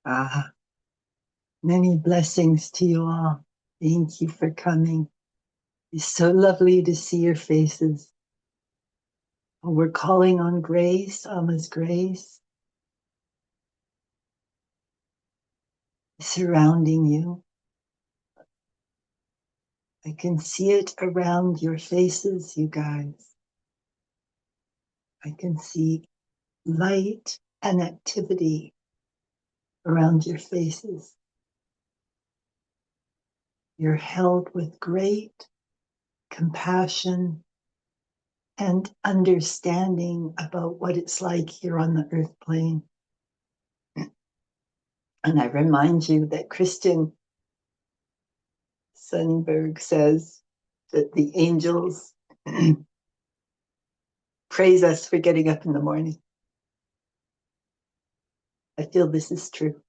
Ah, many blessings to you all. Thank you for coming. It's so lovely to see your faces. We're calling on grace, Alma's grace, surrounding you. I can see it around your faces, you guys. I can see light and activity around your faces. You're held with great compassion and understanding about what it's like here on the earth plane. And I remind you that Christian Sundberg says that the angels praise us for getting up in the morning. I feel this is true.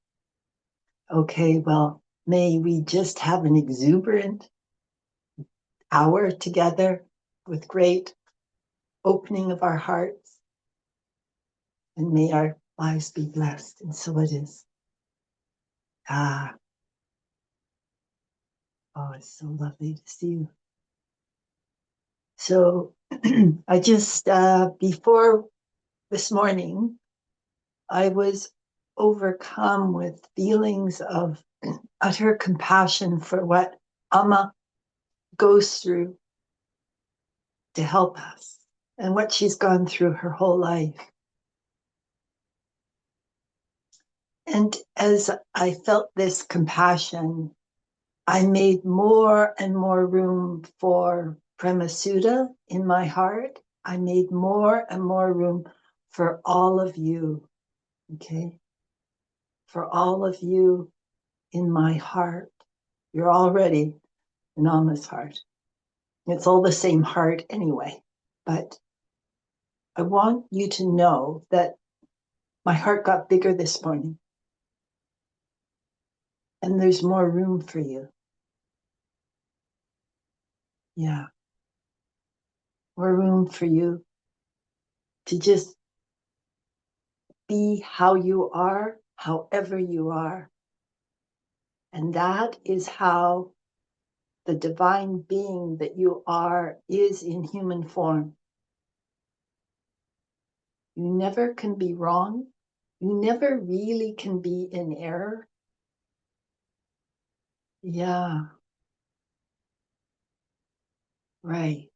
Okay, well, may we just have an exuberant hour together with great opening of our hearts, and may our lives be blessed. And so it is. Oh, it's so lovely to see you. So I just, before this morning, I was overcome with feelings of utter compassion for what Amma goes through to help us and what she's gone through her whole life. And as I felt this compassion, I made more and more room for Prema Sutta in my heart. I made more and more room for all of you, okay? For all of you in my heart. You're already in Alma's heart. It's all the same heart anyway. But I want you to know that my heart got bigger this morning. And there's more room for you. Yeah. More room for you to just be how you are, however you are. And that is how the divine being that you are is in human form. You never can be wrong. You never really can be in error. Yeah. Right.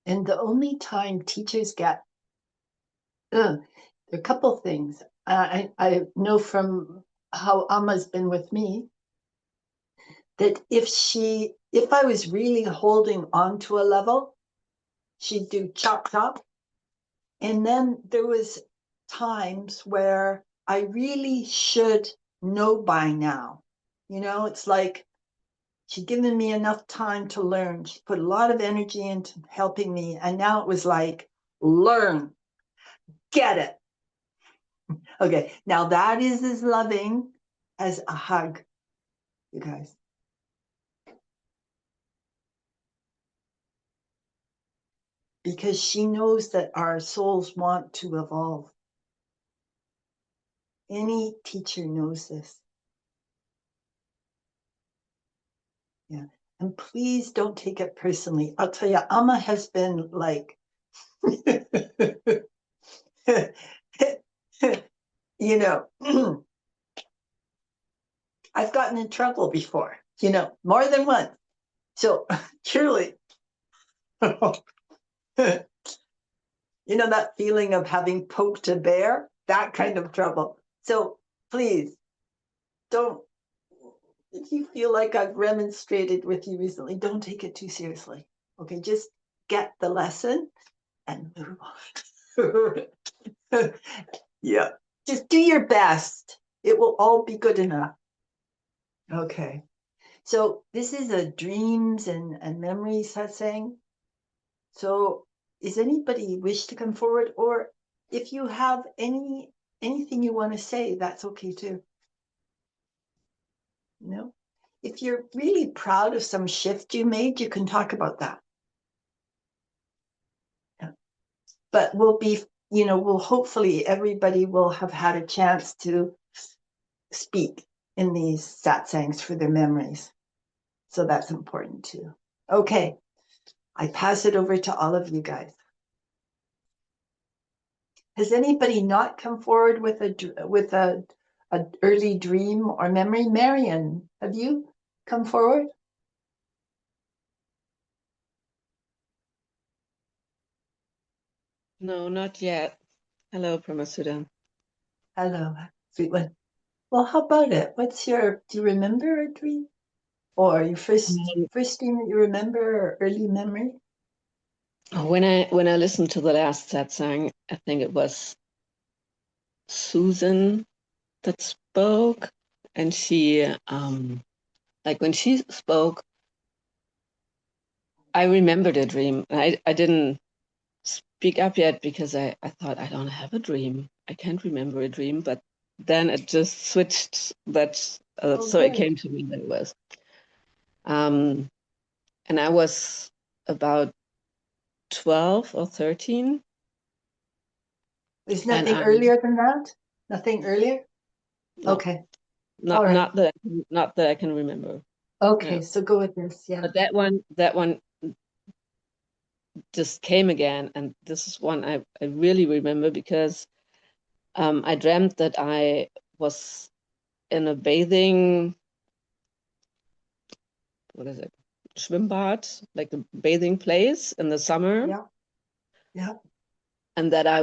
And the only time teachers get, there are a couple things. I know from how Amma's been with me, that if I was really holding on to a level, she'd do chop, chop. And then there was times where I really should know by now. You know, it's like she'd given me enough time to learn. She put a lot of energy into helping me. And now it was like, learn, get it. Okay, now that is as loving as a hug, you guys. Because she knows that our souls want to evolve. Any teacher knows this. Yeah. And please don't take it personally. I'll tell you, Amma has been like, you know, I've gotten in trouble before, more than once. So truly, that feeling of having poked a bear, that kind of trouble. So please don't, if you feel like I've remonstrated with you recently, don't take it too seriously. Okay, just get the lesson and move on. Yeah. Just do your best. It will all be good enough. Okay. So this is a dreams and memories satsang. So is anybody wish to come forward? Or if you have anything you want to say, that's okay too. No? If you're really proud of some shift you made, you can talk about that. Yeah. But we'll hopefully everybody will have had a chance to speak in these satsangs for their memories. So that's important too. Okay, I pass it over to all of you guys. Has anybody not come forward with a early dream or memory? Marion, have you come forward? No, not yet. Hello, Pramasudan. Hello, sweet one. Well, how about it? Do you remember a dream? Or your Um, first dream that you remember or early memory? when I listened to the last satsang, I think it was Susan that spoke, and she like when she spoke, I remembered a dream. I didn't speak up yet because I thought I don't have a dream. I can't remember a dream, but then it just switched that Oh, so it good. came to me that it was. Um, and I was about 12 or 13. There's And nothing earlier than that? Nothing earlier? no, Okay. All not right. not that I can remember. Yeah. Okay, so go with this. Yeah. But that one just came again, and this is one I really remember because I dreamt that I was in a bathing, what is it? Schwimmbad, like a bathing place in the summer, Yeah. Yeah. and that I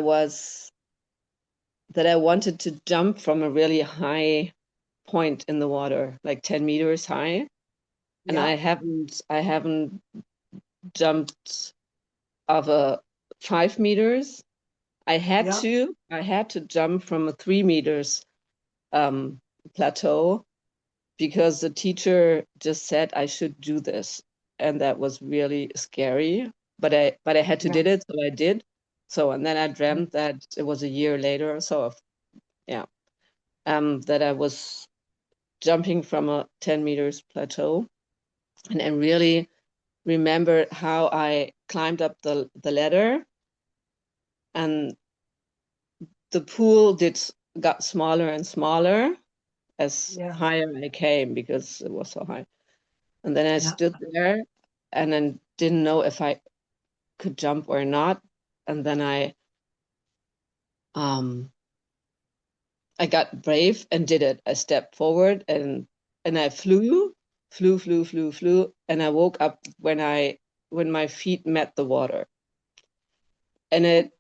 wanted to jump from a really high point in the water, like 10 meters high. And Yeah. I haven't jumped of a 5 meters. Yeah. I had to jump from a 3 meters um, plateau because the teacher just said I should do this, and that was really scary. But I had to Yeah. did it, so I did. So and then I Yeah. dreamt that it was a year later or so of yeah that I was jumping from a 10 meters plateau, and I really remembered how I climbed up the ladder, and the pool got smaller and smaller as Yeah. higher I came because it was so high. And then I Yeah. stood there and then didn't know if I could jump or not. And then um I got brave and did it. I stepped forward and I flew, and I woke up when my feet met the water. And it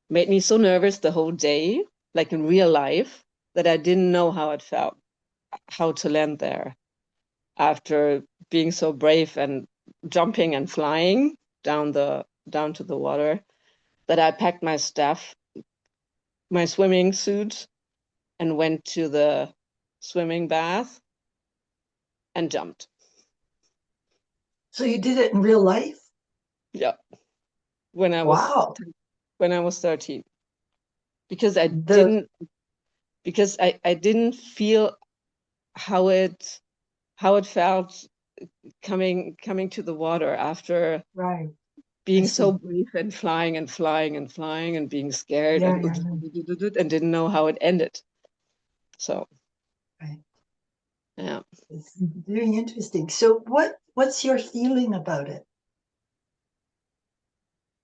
made me so nervous the whole day, like in real life, that I didn't know how it felt, how to land there after being so brave and jumping and flying down to the water, that I packed my stuff, my swimming suit, and went to the swimming bath and jumped. So you did it in real life? Yeah, when I was Wow. when I was 13, because I The didn't because I didn't feel how it felt coming to the water after right. I being so see. brave and flying and flying and flying and being scared Yeah, and yeah, yeah. and didn't know how it ended. So Right. yeah, It's very interesting. So what's your feeling about it?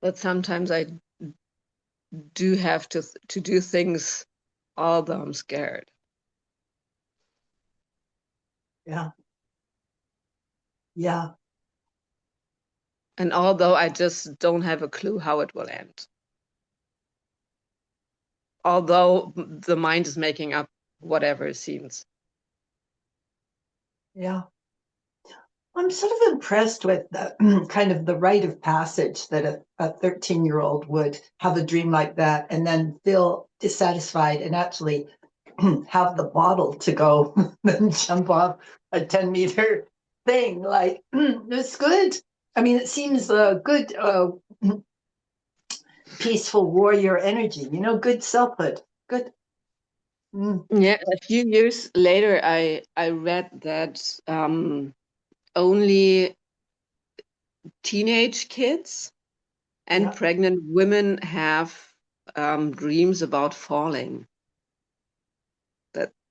but sometimes I do have to do things although I'm scared, Yeah. Yeah. and although I just don't have a clue how it will end. Although the mind is making up whatever scenes. Yeah. I'm sort of impressed with the kind of the rite of passage that a 13-year-old would have a dream like that and then feel dissatisfied and actually have the bottle to go and jump off a 10-meter thing. Like, it's good. I mean, it seems good, peaceful warrior energy, good selfhood. Good. Mm, Yeah, a few years later, I read that only teenage kids and yeah. pregnant women have dreams about falling.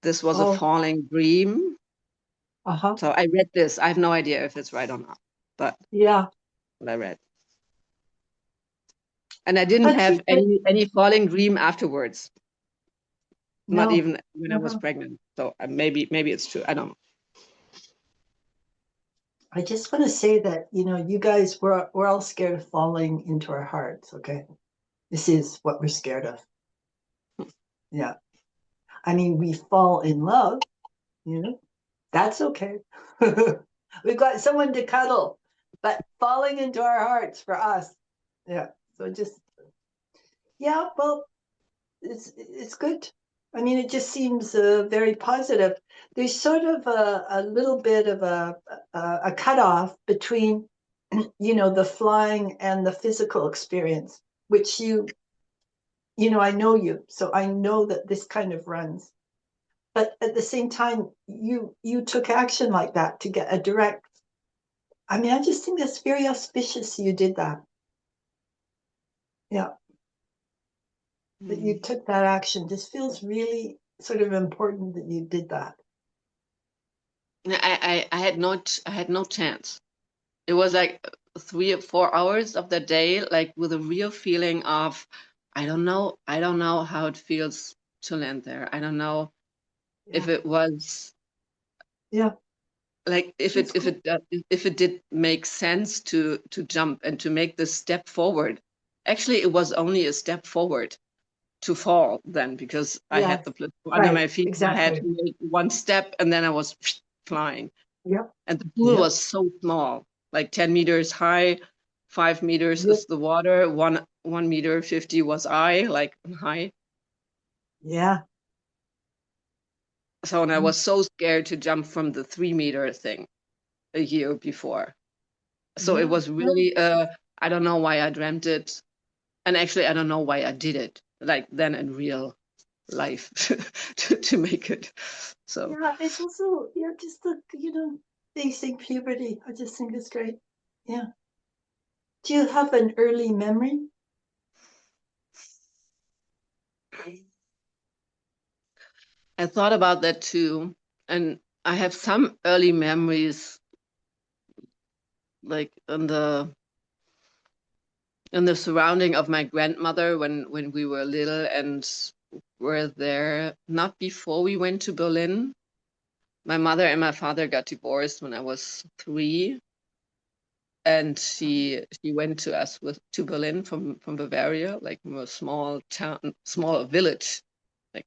this was a Oh, falling dream. uh-huh. So I read this. I have no idea if it's right or not, but Yeah. what I read. And I didn't But have but any falling dream afterwards, not no. even when I was Uh-huh. pregnant. So maybe it's true. I don't know. I just want to say that, you guys, we're all scared of falling into our hearts, okay? This is what we're scared of. Yeah. I mean, we fall in love, you know, that's okay. We've got someone to cuddle, but falling into our hearts for us. Yeah. So just, yeah, well, it's good. I mean, it just seems very positive. There's sort of a little bit of a cutoff between, the flying and the physical experience, which I know you, so I know that this kind of runs. But at the same time, you took action like that to get a direct. I mean, I just think that's very auspicious. You did that. Yeah, that you Mm. took that action. Just feels really sort of important that you did that. I had no chance. It was like 3 or 4 hours of the day, like with a real feeling of, I don't know how it feels to land there. I don't know if Yeah, it was yeah, like that's cool. if it did make sense to jump and to make this step forward. Actually, it was only a step forward to fall then because I had Yes, the plateau under right, my feet. I had exactly. to make one step and then I was flying. Yep, And the pool yep, was so small, like 10 meters high, 5 meters yep, is the water, 1 meter 50 was I, like high. yeah. So and I Mm, was so scared to jump from the 3 meter thing a year before. So it yeah, was yeah, really I don't know why I dreamt it. And actually I don't know why I did it, like then in real life to make it. So yeah. It's also, just the, basic puberty. I just think it's great. Yeah. Do you have an early memory? I thought about that too. And I have some early memories like in the surrounding of my grandmother when we were little and were there not before we went to Berlin. My mother and my father got divorced when I was 3, and she went to us to Berlin from Bavaria, like from a small town, small village, like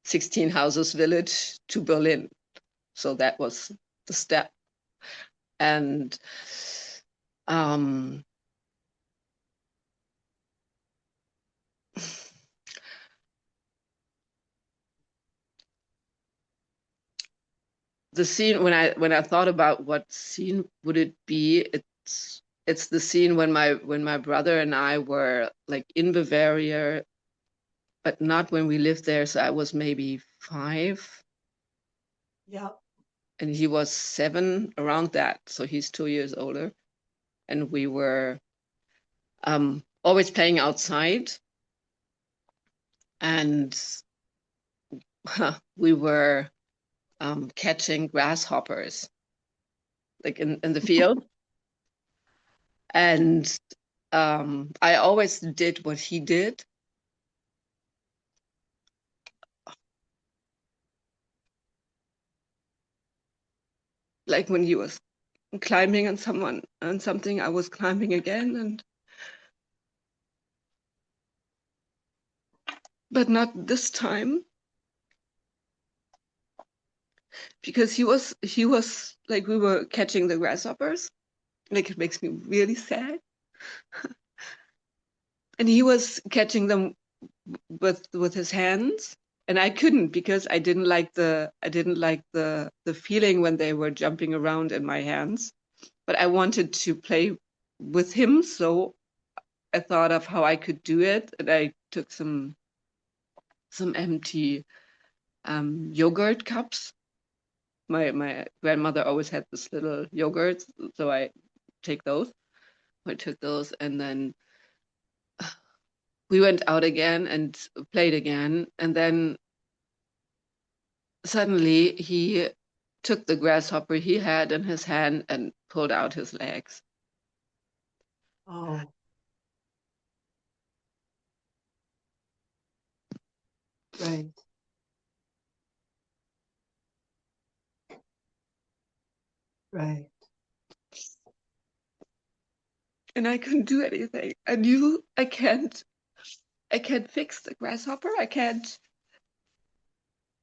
16 houses village to Berlin. So that was the step. And um, the scene when I thought about what scene would it be, it's the scene when my brother and I were like in Bavaria, but not when we lived there. So I was maybe 5 Yeah. and he was 7, around that. So he's 2 years older, and we were always playing outside, and we were catching grasshoppers like in the field. And I always did what he did. Like when he was climbing on someone on something, I was climbing again, and but not this time because he was like we were catching the grasshoppers. Like it makes me really sad, and he was catching them with his hands, and I couldn't because I didn't like the feeling when they were jumping around in my hands. But I wanted to play with him, so I thought of how I could do it, and I took some empty yogurt cups. My grandmother always had this little yogurts, so I take those. I took those, and then we went out again and played again. And then suddenly he took the grasshopper he had in his hand and pulled out his legs. Oh, right, right. And I couldn't do anything. I knew I can't fix the grasshopper. I can't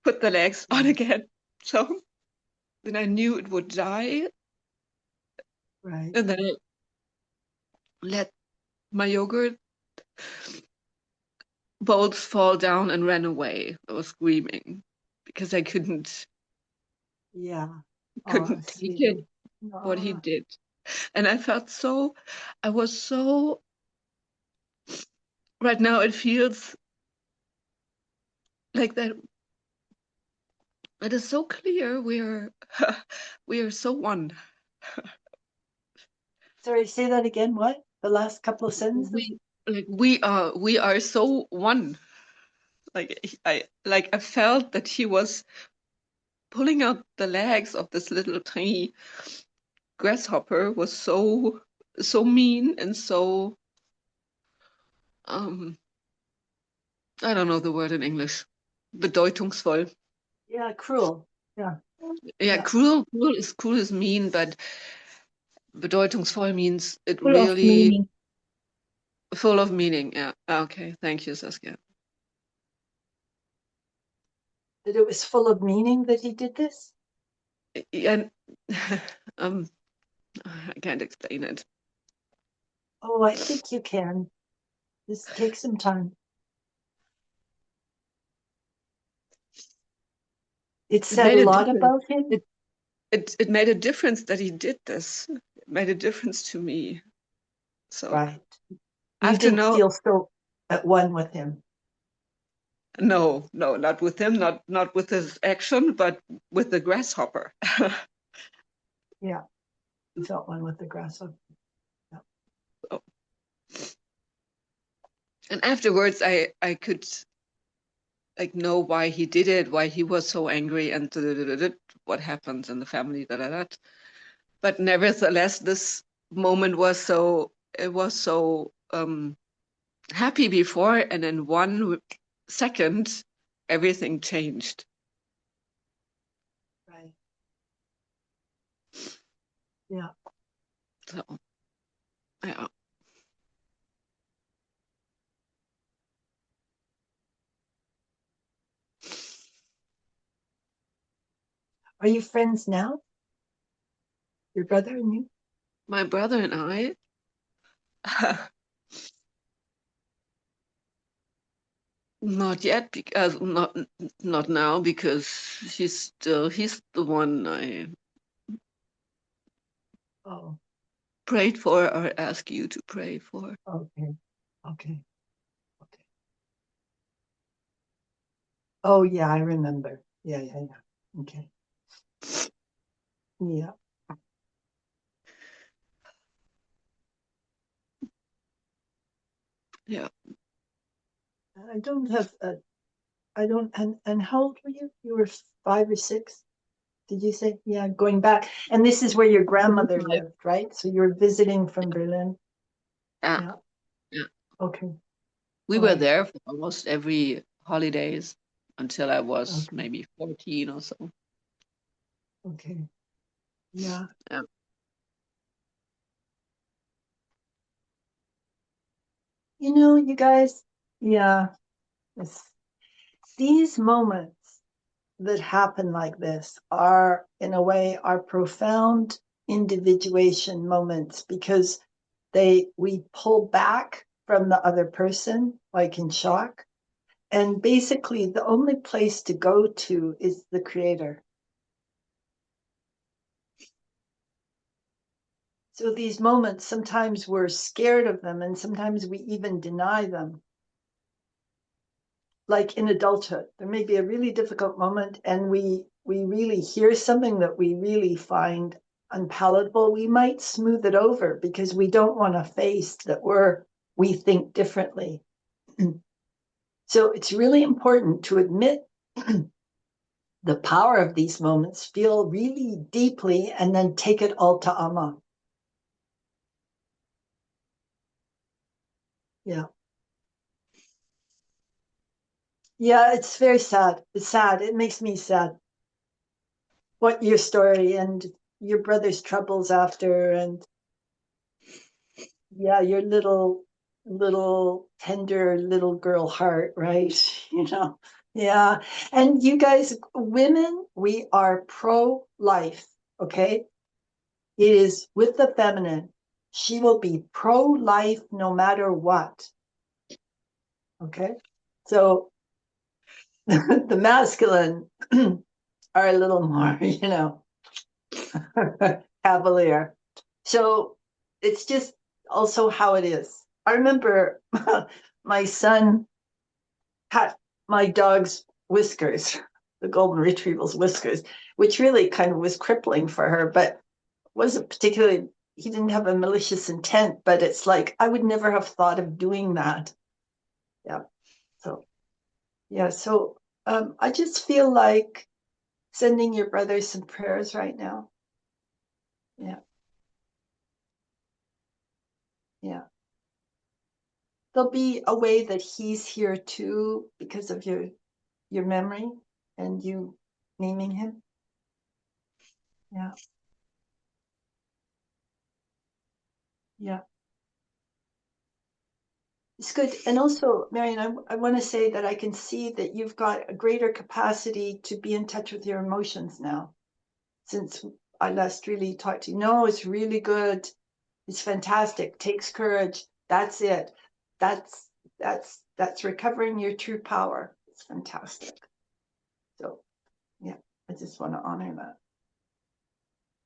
put the legs on Yeah, again. So then I knew it would die. right. And then I let my yogurt bowls fall down and ran away. I was screaming because I couldn't Yeah. Oh, couldn't take it sweetie. what he No. did. And I was so right now it feels like that it is so clear we are so one. Sorry, say that again. What? The last couple of sentences? We are so one. I felt that he was pulling out the legs of this little tiny grasshopper was so mean and so um I don't know the word in English. Bedeutungsvoll. Yeah, cruel. Yeah, Yeah, yeah. cruel is mean, but bedeutungsvoll means it Full of really meaning. full of meaning. Yeah. Okay. Thank you, Saskia. That it was full of meaning that he did this? And um, I can't explain it. Oh, I think you can. This takes some time. It It said made a a lot difference. about him. It made a difference that he did this. It made a difference to me. So Right. I You have to didn't know. feel so at one with him. No, no, not with him, not with his action, but with the grasshopper. Yeah, you felt one with the grasshopper. Yeah. So, and afterwards, I could like know why he did it, why he was so angry, and what happens in the family. But nevertheless, this moment was so it was so happy before, and in 1 second, everything changed. Right. Yeah. So yeah, Are you friends now? Your brother and you? my brother and I. Not yet, because not now, because he's the one I Oh, prayed for or asked you to pray for. okay. Okay. Okay. Oh, yeah, I remember. Yeah, yeah, yeah. Okay. Yeah. Yeah, I don't have a, I don't, and how old were you? You were 5 or 6? Did you say? Yeah, going back. And this is where your grandmother 25. lived, right? So you were visiting from Berlin. Yeah, Yeah. yeah. Okay. We All were right. there for almost every holidays until I was Okay. maybe 14 or so. Okay. Yeah. Yeah, You guys, yeah, it's, these moments that happen like this are, in a way, are profound individuation moments because we pull back from the other person, like in shock. And basically, the only place to go to is the creator. So these moments, sometimes we're scared of them, and sometimes we even deny them. Like in adulthood, there may be a really difficult moment, and we really hear something that we really find unpalatable. We might smooth it over because we don't want to face that we think differently. So it's really important to admit the power of these moments, feel really deeply, and then take it all to Amma. Yeah. Yeah, it's very sad. It's sad. It makes me sad. What your story and your brother's troubles after, and yeah, your little tender little girl heart, right? You know. Yeah. And you guys, women, we are pro-life, okay? It is with the feminine. She will be pro-life no matter what. Okay. So the masculine are a little more, cavalier. So it's just also how it is. I remember my son had my dog's whiskers, the golden retrieval's whiskers, which really kind of was crippling for her, but wasn't particularly, he didn't have a malicious intent, but it's like I would never have thought of doing that. Yeah. So yeah, so I just feel like sending your brother some prayers right now. Yeah, yeah. There'll be a way that he's here too because of your memory and you naming him. Yeah, yeah. It's good. And also, Marion, I want to say that I can see that you've got a greater capacity to be in touch with your emotions now since I last really talked to you. No, it's really good. It's fantastic. Takes courage. That's it. That's that's recovering your true power. It's fantastic. So yeah, I just want to honor that.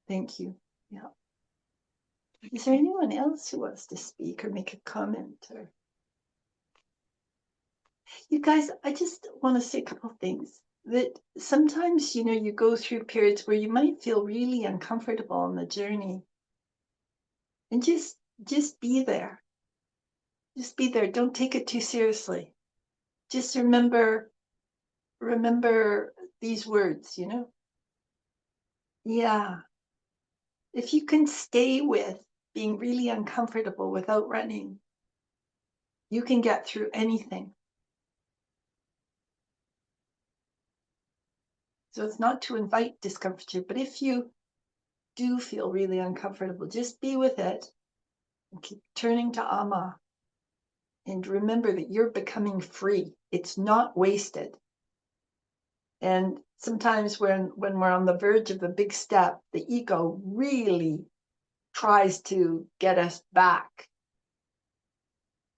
Thank you. Yeah. Is there anyone else who wants to speak or make a comment? Or you guys, I just want to say a couple of things. That sometimes, you go through periods where you might feel really uncomfortable on the journey, and just be there. Just be there. Don't take it too seriously. Just remember these words. Yeah. If you can stay with being really uncomfortable without running, you can get through anything. So it's not to invite discomfort, but if you do feel really uncomfortable, just be with it and keep turning to Amma and remember that you're becoming free. It's not wasted. And sometimes when we're on the verge of a big step, the ego really tries to get us back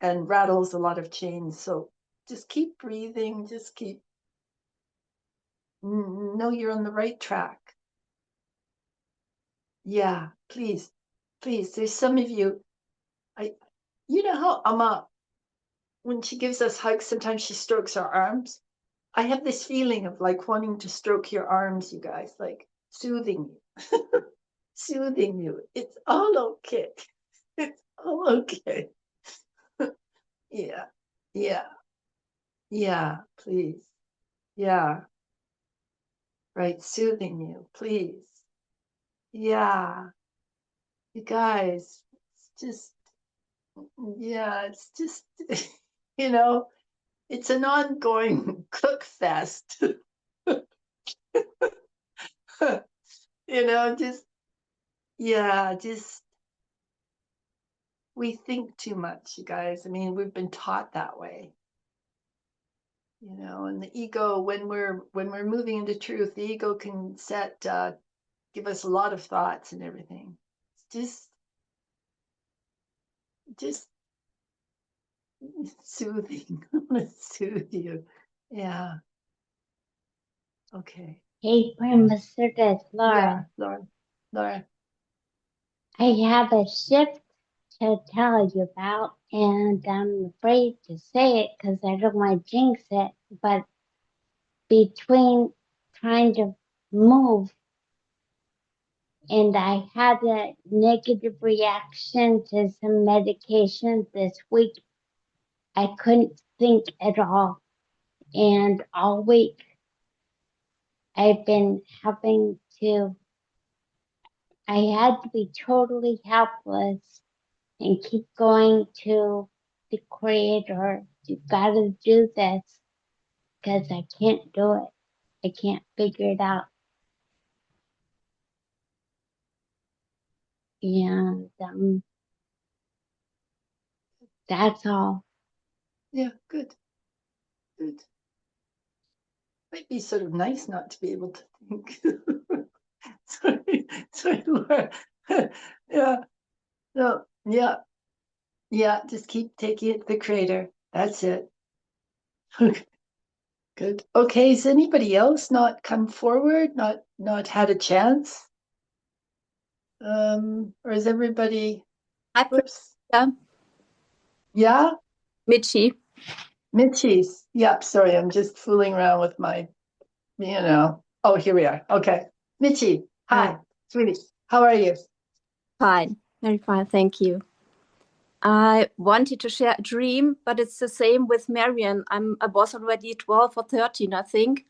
and rattles a lot of chains. So just keep breathing, just keep know you're on the right track. Yeah, please, please. There's some of you, I you know how Amma, when she gives us hugs, sometimes she strokes our arms. I have this feeling of like wanting to stroke your arms, you guys, like soothing you, soothing you. It's all okay. It's all okay. Yeah, yeah, yeah, please. Yeah, right. Soothing you, please. Yeah, you guys, it's just, yeah, it's just, you know, it's an ongoing cook fest. Just, yeah, just, we think too much, you guys. I mean, we've been taught that way, and the ego, when we're moving into truth, the ego can give us a lot of thoughts and everything. Just soothing. I'm gonna soothe you. Yeah. Okay. Hey, Grandma Circus, Yeah, Laura. Laura. I have a shift to tell you about, and I'm afraid to say it because I don't want to jinx it. But between trying to move and I had a negative reaction to some medication this week, I couldn't think at all. And all week I've been having to, I had to be totally helpless and keep going to the creator. You gotta do this because I can't do it. I can't figure it out. And that's all. Yeah, good, good. Might be sort of nice not to be able to think. Sorry, Laura. Yeah, no, yeah, yeah. Just keep taking it to the creator. That's it. Good. Okay. Has anybody else not come forward? Not had a chance? Or is everybody? Hi, Whoops. Priya. Yeah, Michi. Mitchie's. Yep. Sorry, I'm just fooling around with my. Oh, here we are. Okay, Mitchie. Hi, sweetie. How are you? Fine. Very fine. Thank you. I wanted to share a dream, but it's the same with Marian. I was already 12 or 13, I think.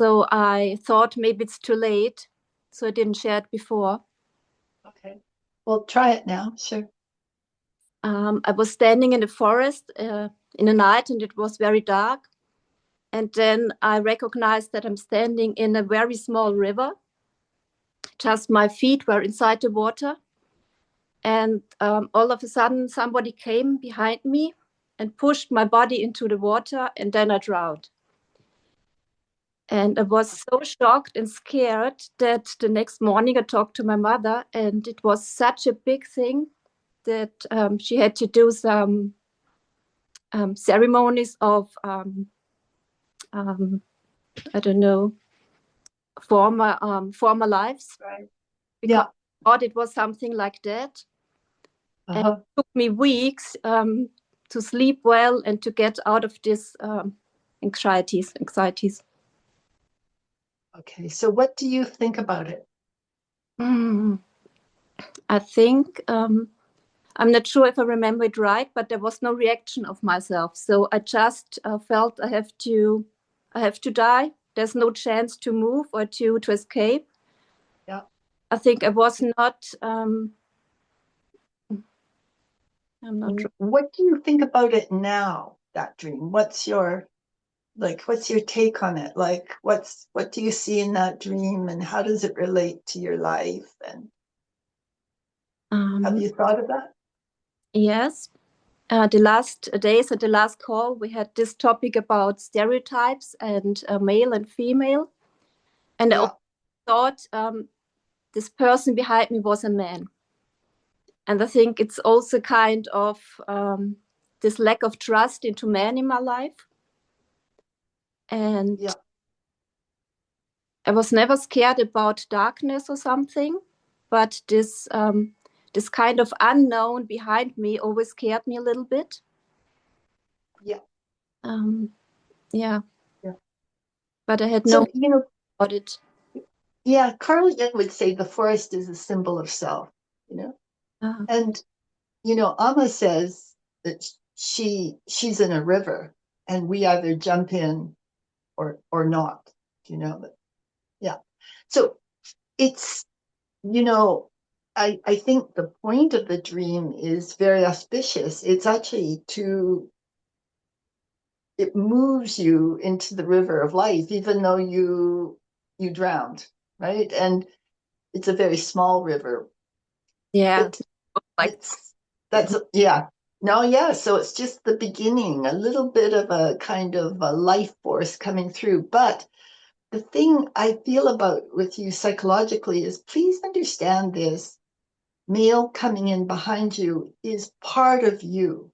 So I thought maybe it's too late. So I didn't share it before. Okay. Well, try it now. Sure. I was standing in the forest in the night and it was very dark. And then I recognized that I'm standing in a very small river. Just my feet were inside the water. And all of a sudden, somebody came behind me and pushed my body into the water, and then I drowned. And I was so shocked and scared that the next morning I talked to my mother, and it was such a big thing that she had to do some ceremonies of, I don't know, former lives. Right. Because Yeah. I thought it was something like that. And Uh-huh. it took me weeks to sleep well and to get out of this anxieties. Okay. So, what do you think about it? Mm, I think I'm not sure if I remember it right, but there was no reaction of myself. So I just felt I have to die. There's no chance to move or to escape. Yeah. I think I was not. I'm not sure. What do you think about it now, that dream? What's your take on it? Like, what do you see in that dream and how does it relate to your life? And have you thought of that? Yes. The last days at the last call, we had this topic about stereotypes and male and female. And I Yeah. always thought this person behind me was a man. And I think it's also kind of this lack of trust into men in my life. And Yeah. I was never scared about darkness or something, but this kind of unknown behind me always scared me a little bit. Yeah. Um, yeah, Yeah. but I had no So, about it. yeah, Carl Jung would say the forest is a symbol of self, you know? Uh, And, Amma says that she's in a river and we either jump in or not, but yeah. So it's, I think the point of the dream is very auspicious. It's actually it moves you into the river of life, even though you drowned, right? And it's a very small river, yeah, but like that's yeah. No, yeah. So it's just the beginning, a little bit of a kind of a life force coming through. But the thing I feel about with you psychologically is please understand this male coming in behind you is part of you.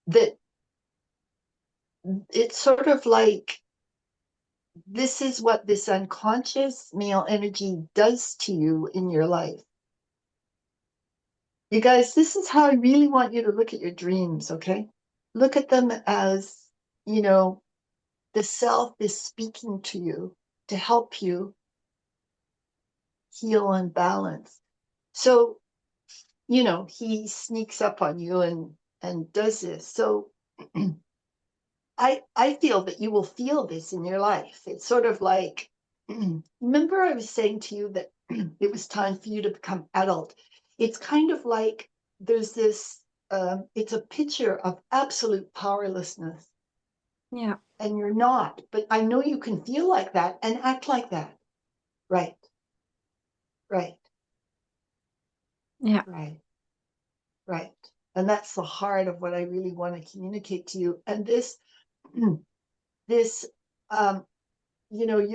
That it's sort of like this is what this unconscious male energy does to you in your life. You guys, this is how I really want you to look at your dreams, okay? Look at them as, the self is speaking to you to help you heal and balance. So, he sneaks up on you and does this. So I feel that you will feel this in your life. It's sort of like, remember I was saying to you that it was time for you to become adult. It's kind of like there's this, it's a picture of absolute powerlessness. Yeah. And you're not, but I know you can feel like that and act like that. Right. Right. Yeah. Right. Right. And that's the heart of what I really want to communicate to you. And this, this, you know,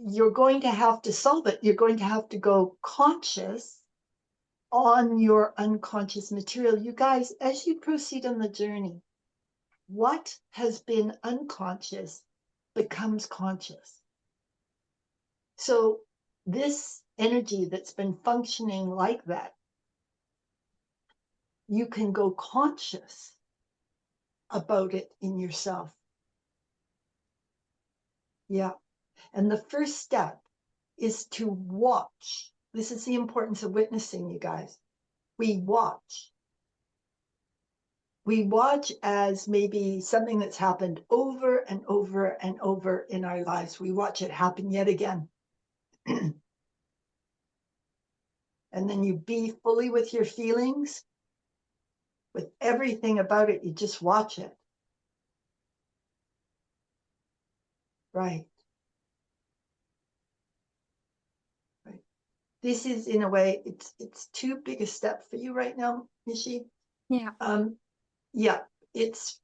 you're going to have to solve it. You're going to have to go conscious on your unconscious material. You guys, as you proceed on the journey, what has been unconscious becomes conscious. So this energy that's been functioning like that, you can go conscious about it in yourself. Yeah. And the first step is to watch. This is the importance of witnessing, you guys. We watch. We watch as maybe something that's happened over and over and over in our lives. We watch it happen yet again. And then you be fully with your feelings, with everything about it. You just watch it. Right. Right. This is, in a way, it's too big a step for you right now, Nishi. Yeah. Yeah, it's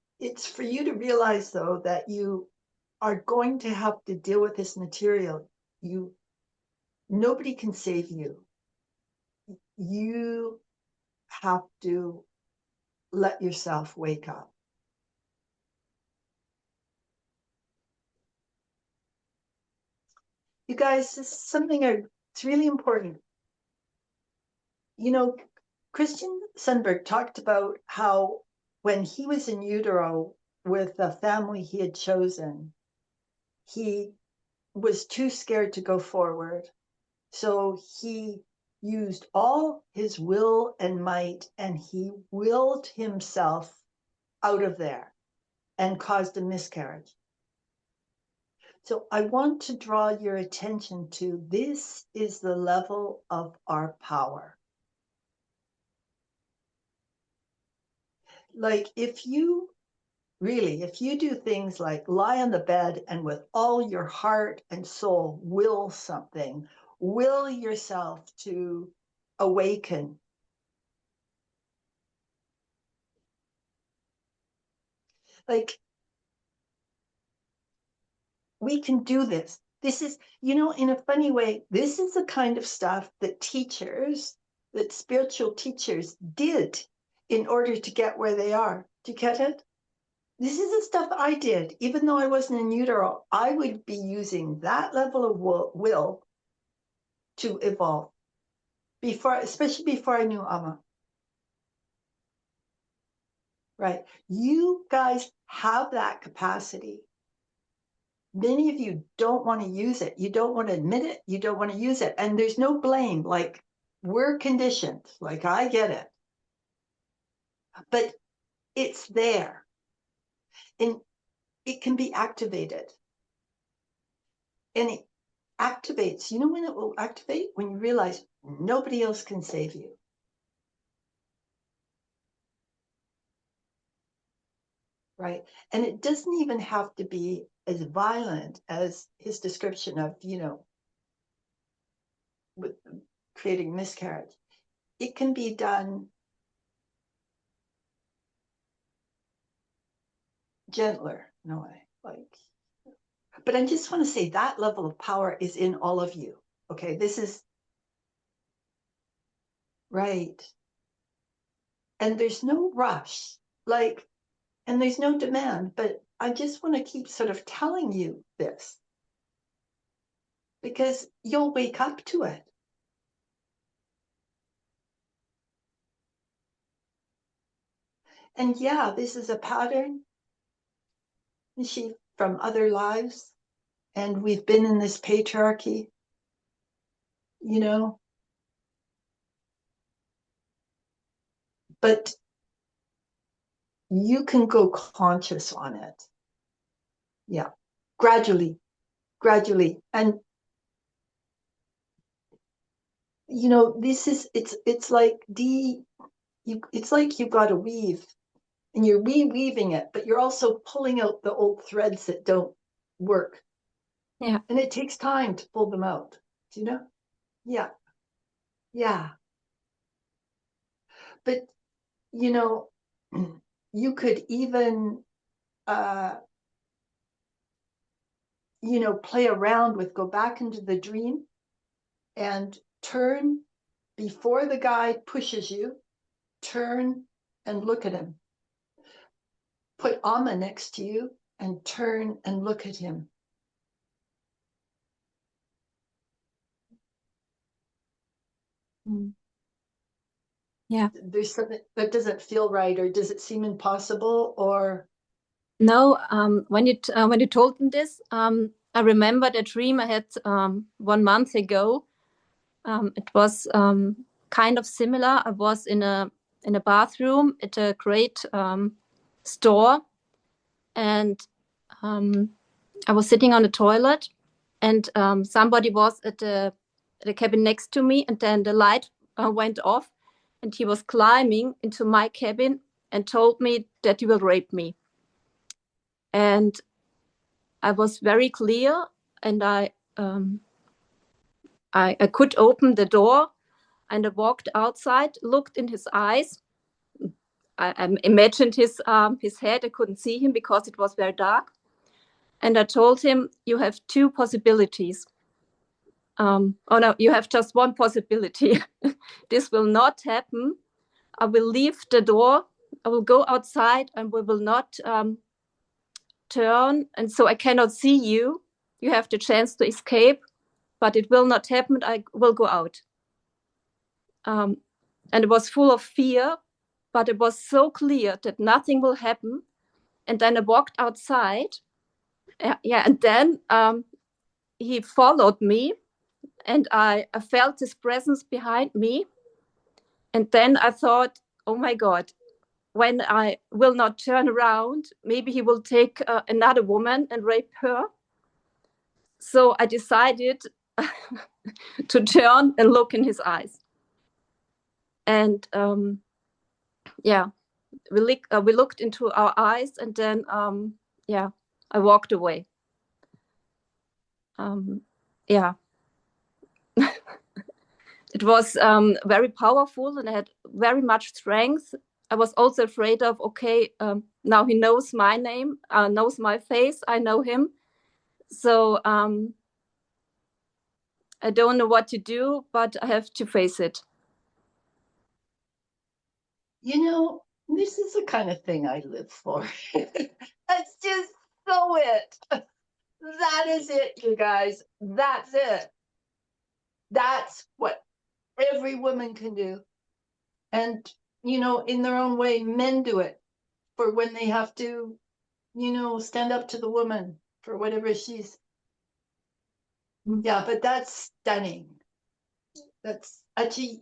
for you to realize though that you are going to have to deal with this material. Nobody can save you. You have to let yourself wake up. You guys, this is something it's really important. You know, Christian Sundberg talked about how when he was in utero with the family he had chosen, he was too scared to go forward. So he used all his will and might, and he willed himself out of there and caused a miscarriage. So I want to draw your attention to this is the level of our power. Like if you do things like lie on the bed and with all your heart and soul will something, will yourself to awaken. Like we can do this. This is, in a funny way, this is the kind of stuff that spiritual teachers did in order to get where they are. Do you get it? This is the stuff I did. Even though I wasn't in utero, I would be using that level of will to evolve, especially before I knew Amma. Right? You guys have that capacity. Many of you don't want to use it. You don't want to admit it. You don't want to use it. And there's no blame. Like, we're conditioned. Like, I get it. But it's there. And it can be activated. And it activates. You know when it will activate? When you realize nobody else can save you. Right? And it doesn't even have to be as violent as his description of, with creating miscarriage. It can be done gentler in a way. But I just want to say that level of power is in all of you. Okay, this is right. And there's no rush, and there's no demand, but I just want to keep sort of telling you this because you'll wake up to it. And yeah, this is a pattern from other lives. And we've been in this patriarchy, but you can go conscious on it. Yeah. Gradually. And it's like it's like you've got to weave and you're reweaving it, but you're also pulling out the old threads that don't work. Yeah. And it takes time to pull them out. Do you know? Yeah. Yeah. But you could even play around with, go back into the dream and turn before the guy pushes you, turn and look at him. Put Amma next to you and turn and look at him. Yeah. There's something that doesn't feel right, or does it seem impossible, or No, when you told me this, I remembered a dream I had 1 month ago. It was kind of similar. I was in a bathroom at a great store, and I was sitting on the toilet, and somebody was at the cabin next to me, and then the light went off, and he was climbing into my cabin and told me that he will rape me. And I was very clear, and I could open the door, and I walked outside, looked in his eyes. I imagined his head. I couldn't see him because it was very dark. And I told him, "You have two possibilities. Oh no, you have just one possibility. This will not happen. I will leave the door. I will go outside, and we will not turn, and so I cannot see you. You have the chance to escape, but it will not happen. I will go out." And it was full of fear, but it was so clear that nothing will happen. And then I walked outside. Yeah, and then he followed me, and I felt his presence behind me. And then I thought, oh my God, when I will not turn around, maybe he will take another woman and rape her. So I decided to turn and look in his eyes. And yeah, we looked into our eyes, and then yeah, I walked away. Yeah, it was very powerful, and I had very much strength. I was also afraid of, okay, now he knows my name, knows my face, I know him. So I don't know what to do, but I have to face it. this is the kind of thing I live for. That's just so it. That is it, you guys. That's it. That's what every woman can do. And, in their own way, men do it for when they have to, stand up to the woman for whatever she's. Yeah, but that's stunning. That's actually,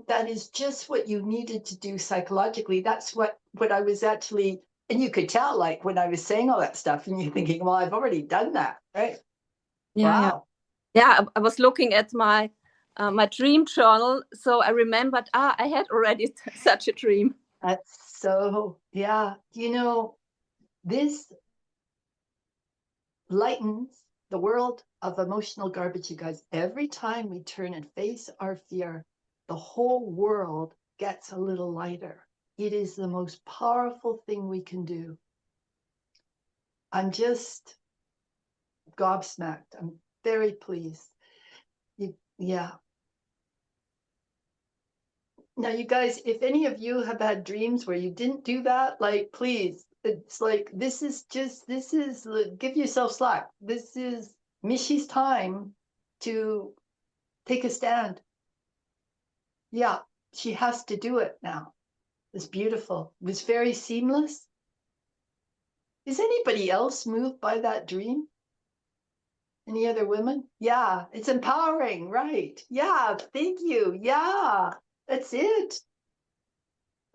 that is just what you needed to do psychologically. That's what I was actually, and you could tell, like, when I was saying all that stuff, and you're thinking, well, I've already done that, right? Yeah, Wow. Yeah, I was looking at my dream journal, so I remembered, I had already such a dream. That's so, yeah. This lightens the world of emotional garbage, you guys. Every time we turn and face our fear, the whole world gets a little lighter. It is the most powerful thing we can do. I'm just gobsmacked. I'm very pleased. Yeah. Now, you guys, if any of you have had dreams where you didn't do that, like, please, it's like, this is, give yourself slack. This is Mishy's time to take a stand. Yeah, she has to do it now. It's beautiful. It was very seamless. Is anybody else moved by that dream? Any other women? Yeah, it's empowering, right? Yeah, thank you. Yeah, that's it.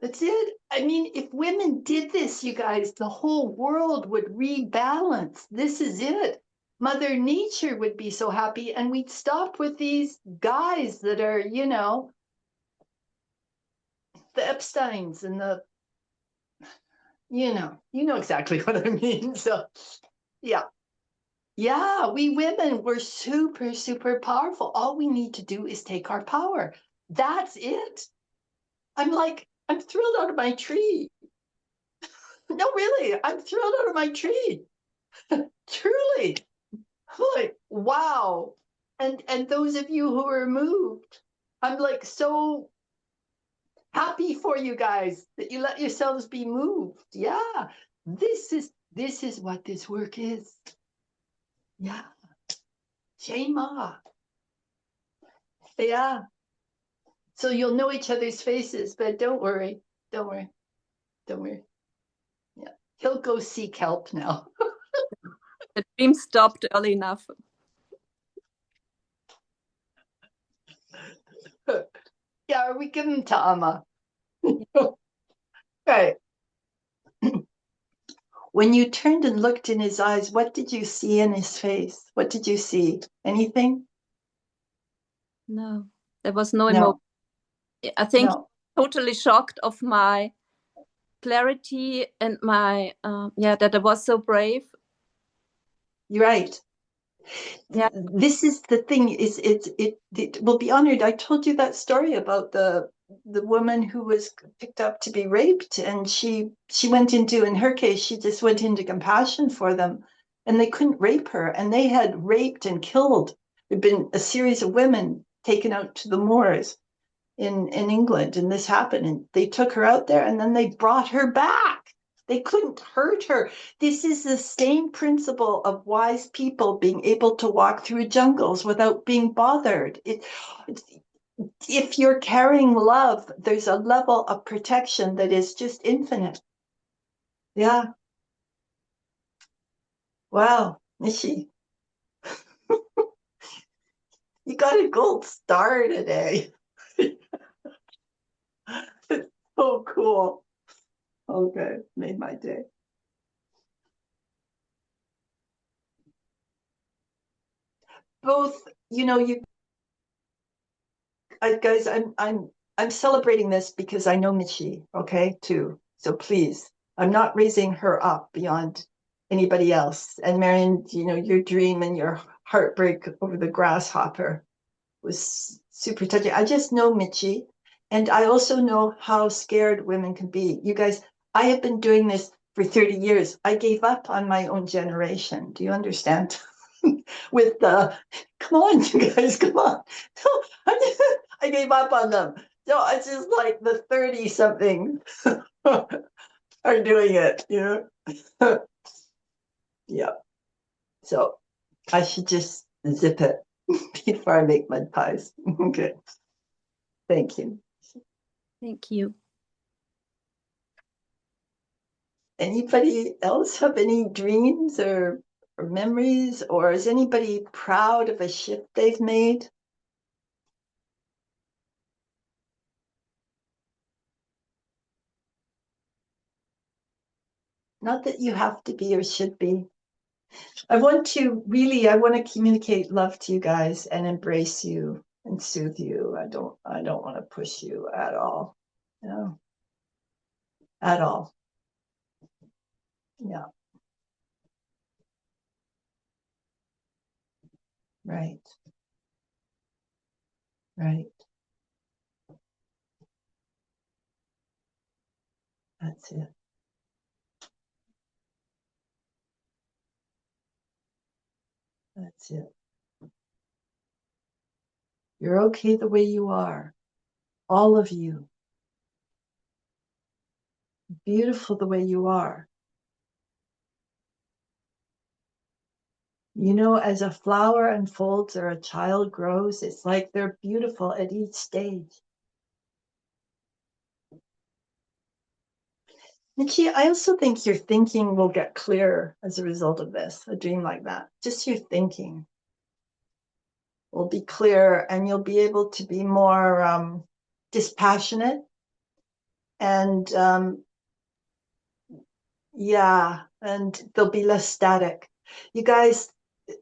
That's it. I mean, if women did this, you guys, the whole world would rebalance. This is it. Mother Nature would be so happy, and we'd stop with these guys that are, the Epsteins and you know exactly what I mean. So, yeah. Yeah, we women, we're super, super powerful. All we need to do is take our power. That's it. I'm thrilled out of my tree. No, really, I'm thrilled out of my tree. Truly. I'm like, wow. And those of you who are moved, I'm like so happy for you guys that you let yourselves be moved. Yeah. This is what this work is. Yeah. Shema. Yeah. So you'll know each other's faces, but don't worry. Don't worry. Don't worry. Yeah. He'll go seek help now. The dream stopped early enough. Yeah, we give him to Amma. Right. When you turned and looked in his eyes, what did you see in his face? What did you see? Anything? No, there was no emotion. No, I think no. totally shocked of my clarity and my that I was so brave. You're right. Yeah. This is the thing. It will be honored. I told you that story about the woman who was picked up to be raped, and she went into, in her case, she just went into compassion for them, and they couldn't rape her, and they had raped and killed. There'd been a series of women taken out to the moors in England, and this happened, and they took her out there, and then they brought her back. They couldn't hurt her. This is the same principle of wise people being able to walk through jungles without being bothered. If you're carrying love, there's a level of protection that is just infinite. Yeah. Wow, Nishi, you got a gold star today. It's so cool. Okay, made my day. Both, you guys, I'm celebrating this because I know Michi, okay, too. So please, I'm not raising her up beyond anybody else. And Marion, your dream and your heartbreak over the grasshopper was super touching. I just know Michi, and I also know how scared women can be. You guys, I have been doing this for 30 years. I gave up on my own generation. Do you understand? With the, come on, you guys, come on. I gave up on them. So it's just like the 30 something are doing it, Yeah. So I should just zip it before I make mud pies. Okay. Thank you. Thank you. Anybody else have any dreams or memories, or is anybody proud of a shift they've made? Not that you have to be or should be. I want to communicate love to you guys and embrace you and soothe you. I don't want to push you at all. No, at all. Yeah, right, right. That's it. That's it. You're okay the way you are. All of you. Beautiful the way you are. As a flower unfolds or a child grows, it's like they're beautiful at each stage. Michi, I also think your thinking will get clearer as a result of this, a dream like that. Just your thinking will be clearer, and you'll be able to be more dispassionate And yeah, and they'll be less static. You guys,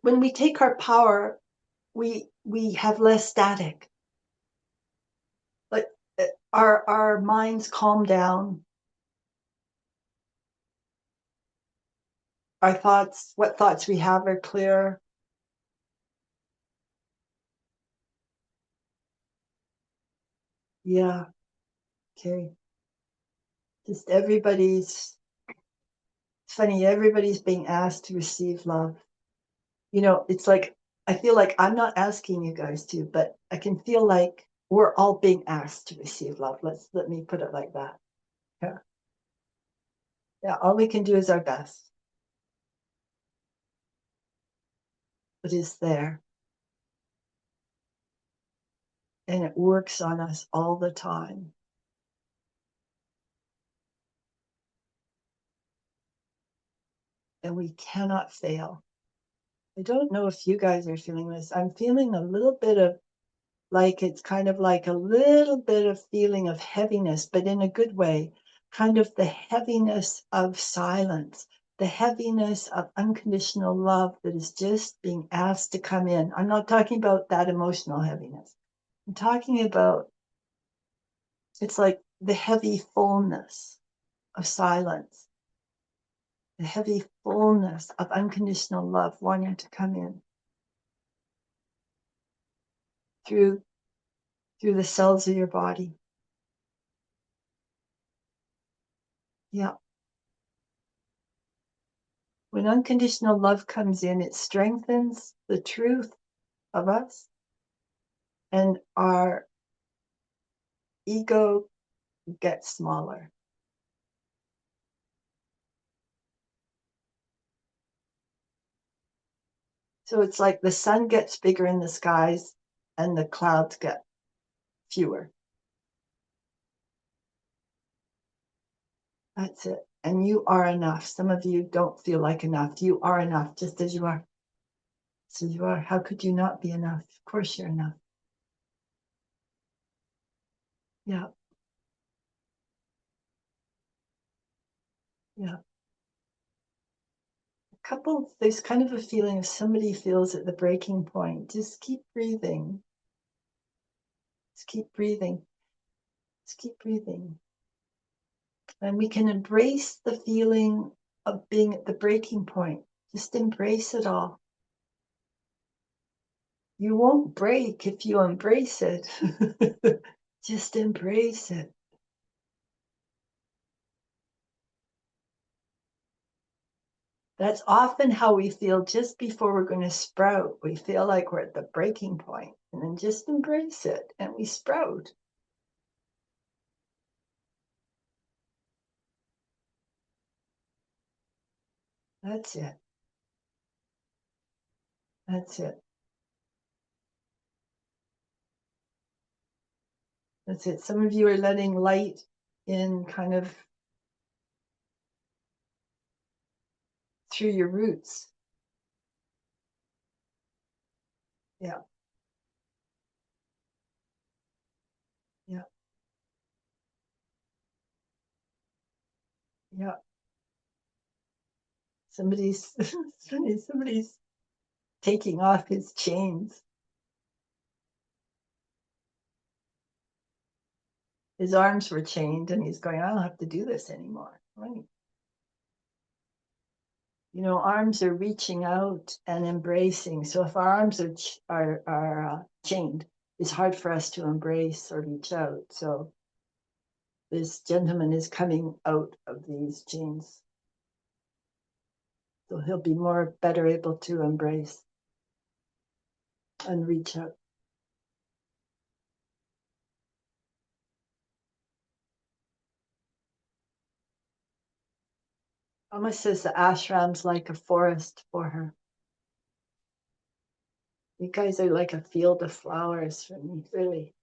when we take our power, we have less static. Like our minds calm down. Our thoughts, what thoughts we have are clear. Yeah, okay. Just it's funny, everybody's being asked to receive love. You know, it's like, I feel like I'm not asking you guys to, but I can feel like we're all being asked to receive love. Let me put it like that. Yeah. Yeah, all we can do is our best. It is there. And it works on us all the time. And we cannot fail. I don't know if you guys are feeling this. I'm feeling a little bit of like, it's kind of like a little bit of feeling of heaviness, but in a good way, kind of the heaviness of silence, the heaviness of unconditional love that is just being asked to come in. I'm not talking about that emotional heaviness. I'm talking about, it's like the heavy fullness of silence, the heavy fullness of unconditional love wanting to come in through the cells of your body. Yeah. When unconditional love comes in, it strengthens the truth of us, and our ego gets smaller. So it's like the sun gets bigger in the skies and the clouds get fewer. That's it. And you are enough. Some of you don't feel like enough. You are enough just as you are. So you are. How could you not be enough? Of course you're enough. Yeah. Yeah. There's kind of a feeling if somebody feels at the breaking point, just keep breathing. Just keep breathing. Just keep breathing. And we can embrace the feeling of being at the breaking point. Just embrace it all. You won't break if you embrace it. Just embrace it. That's often how we feel just before we're going to sprout. We feel like we're at the breaking point, and then just embrace it and we sprout. That's it. That's it. That's it. Some of you are letting light in kind of through your roots. Yeah. Yeah. Yeah. Somebody's taking off his chains. His arms were chained and he's going, I don't have to do this anymore. Right. You know, arms are reaching out and embracing. So if our arms are chained, it's hard for us to embrace or reach out. So this gentleman is coming out of these chains. So he'll be better able to embrace and reach out. Almost says the ashram's like a forest for her. You guys are like a field of flowers for me, really.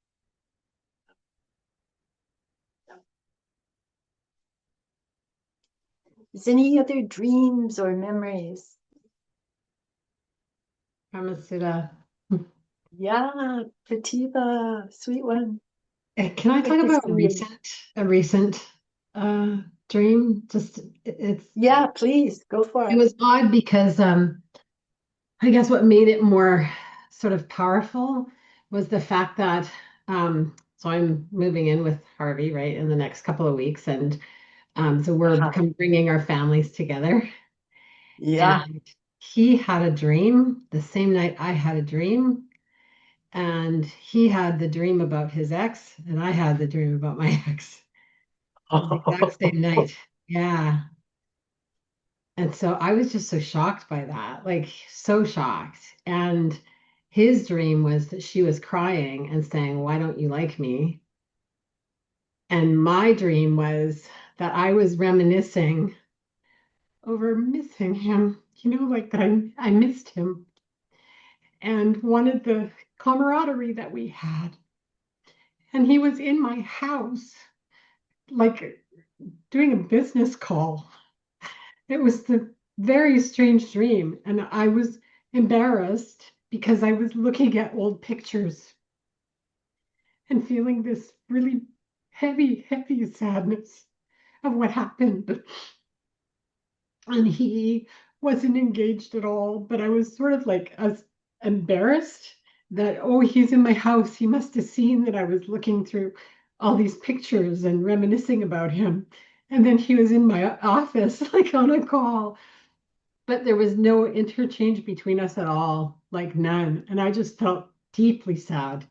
Is any other dreams or memories? Kamasura. Yeah, Prativa, sweet one. Can I talk Good to about see you. a recent dream? Just Yeah, please go for it it. was odd because I guess what made it more sort of powerful was the fact that so I'm moving in with Harvey, right, in the next couple of weeks, and so we're Uh-huh. bringing our families together. Yeah. And he had a dream the same night I had a dream, and he had the dream about his ex, and I had the dream about my ex on the exact same night. Yeah. And so I was just so shocked by that, like so shocked. And his dream was that she was crying and saying, "Why don't you like me?" And my dream was that I was reminiscing over missing him, like that I missed him and wanted the camaraderie that we had. And he was in my house, like doing a business call. It was the very strange dream, and I was embarrassed because I was looking at old pictures and feeling this really heavy, heavy sadness of what happened. And he wasn't engaged at all, but I was sort of like as embarrassed that, oh, he's in my house. He must have seen that I was looking through all these pictures and reminiscing about him. And then he was in my office, like on a call. But there was no interchange between us at all, like none. And I just felt deeply sad.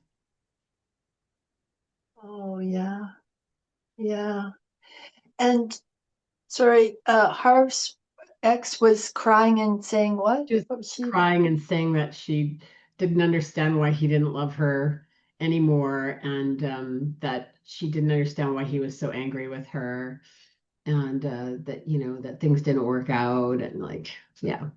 Oh, yeah. Yeah. And sorry, Harv's ex was crying and saying what? Just What was she? crying and saying that she didn't understand why he didn't love her anymore, and that she didn't understand why he was so angry with her, and that, that things didn't work out. And like, yeah,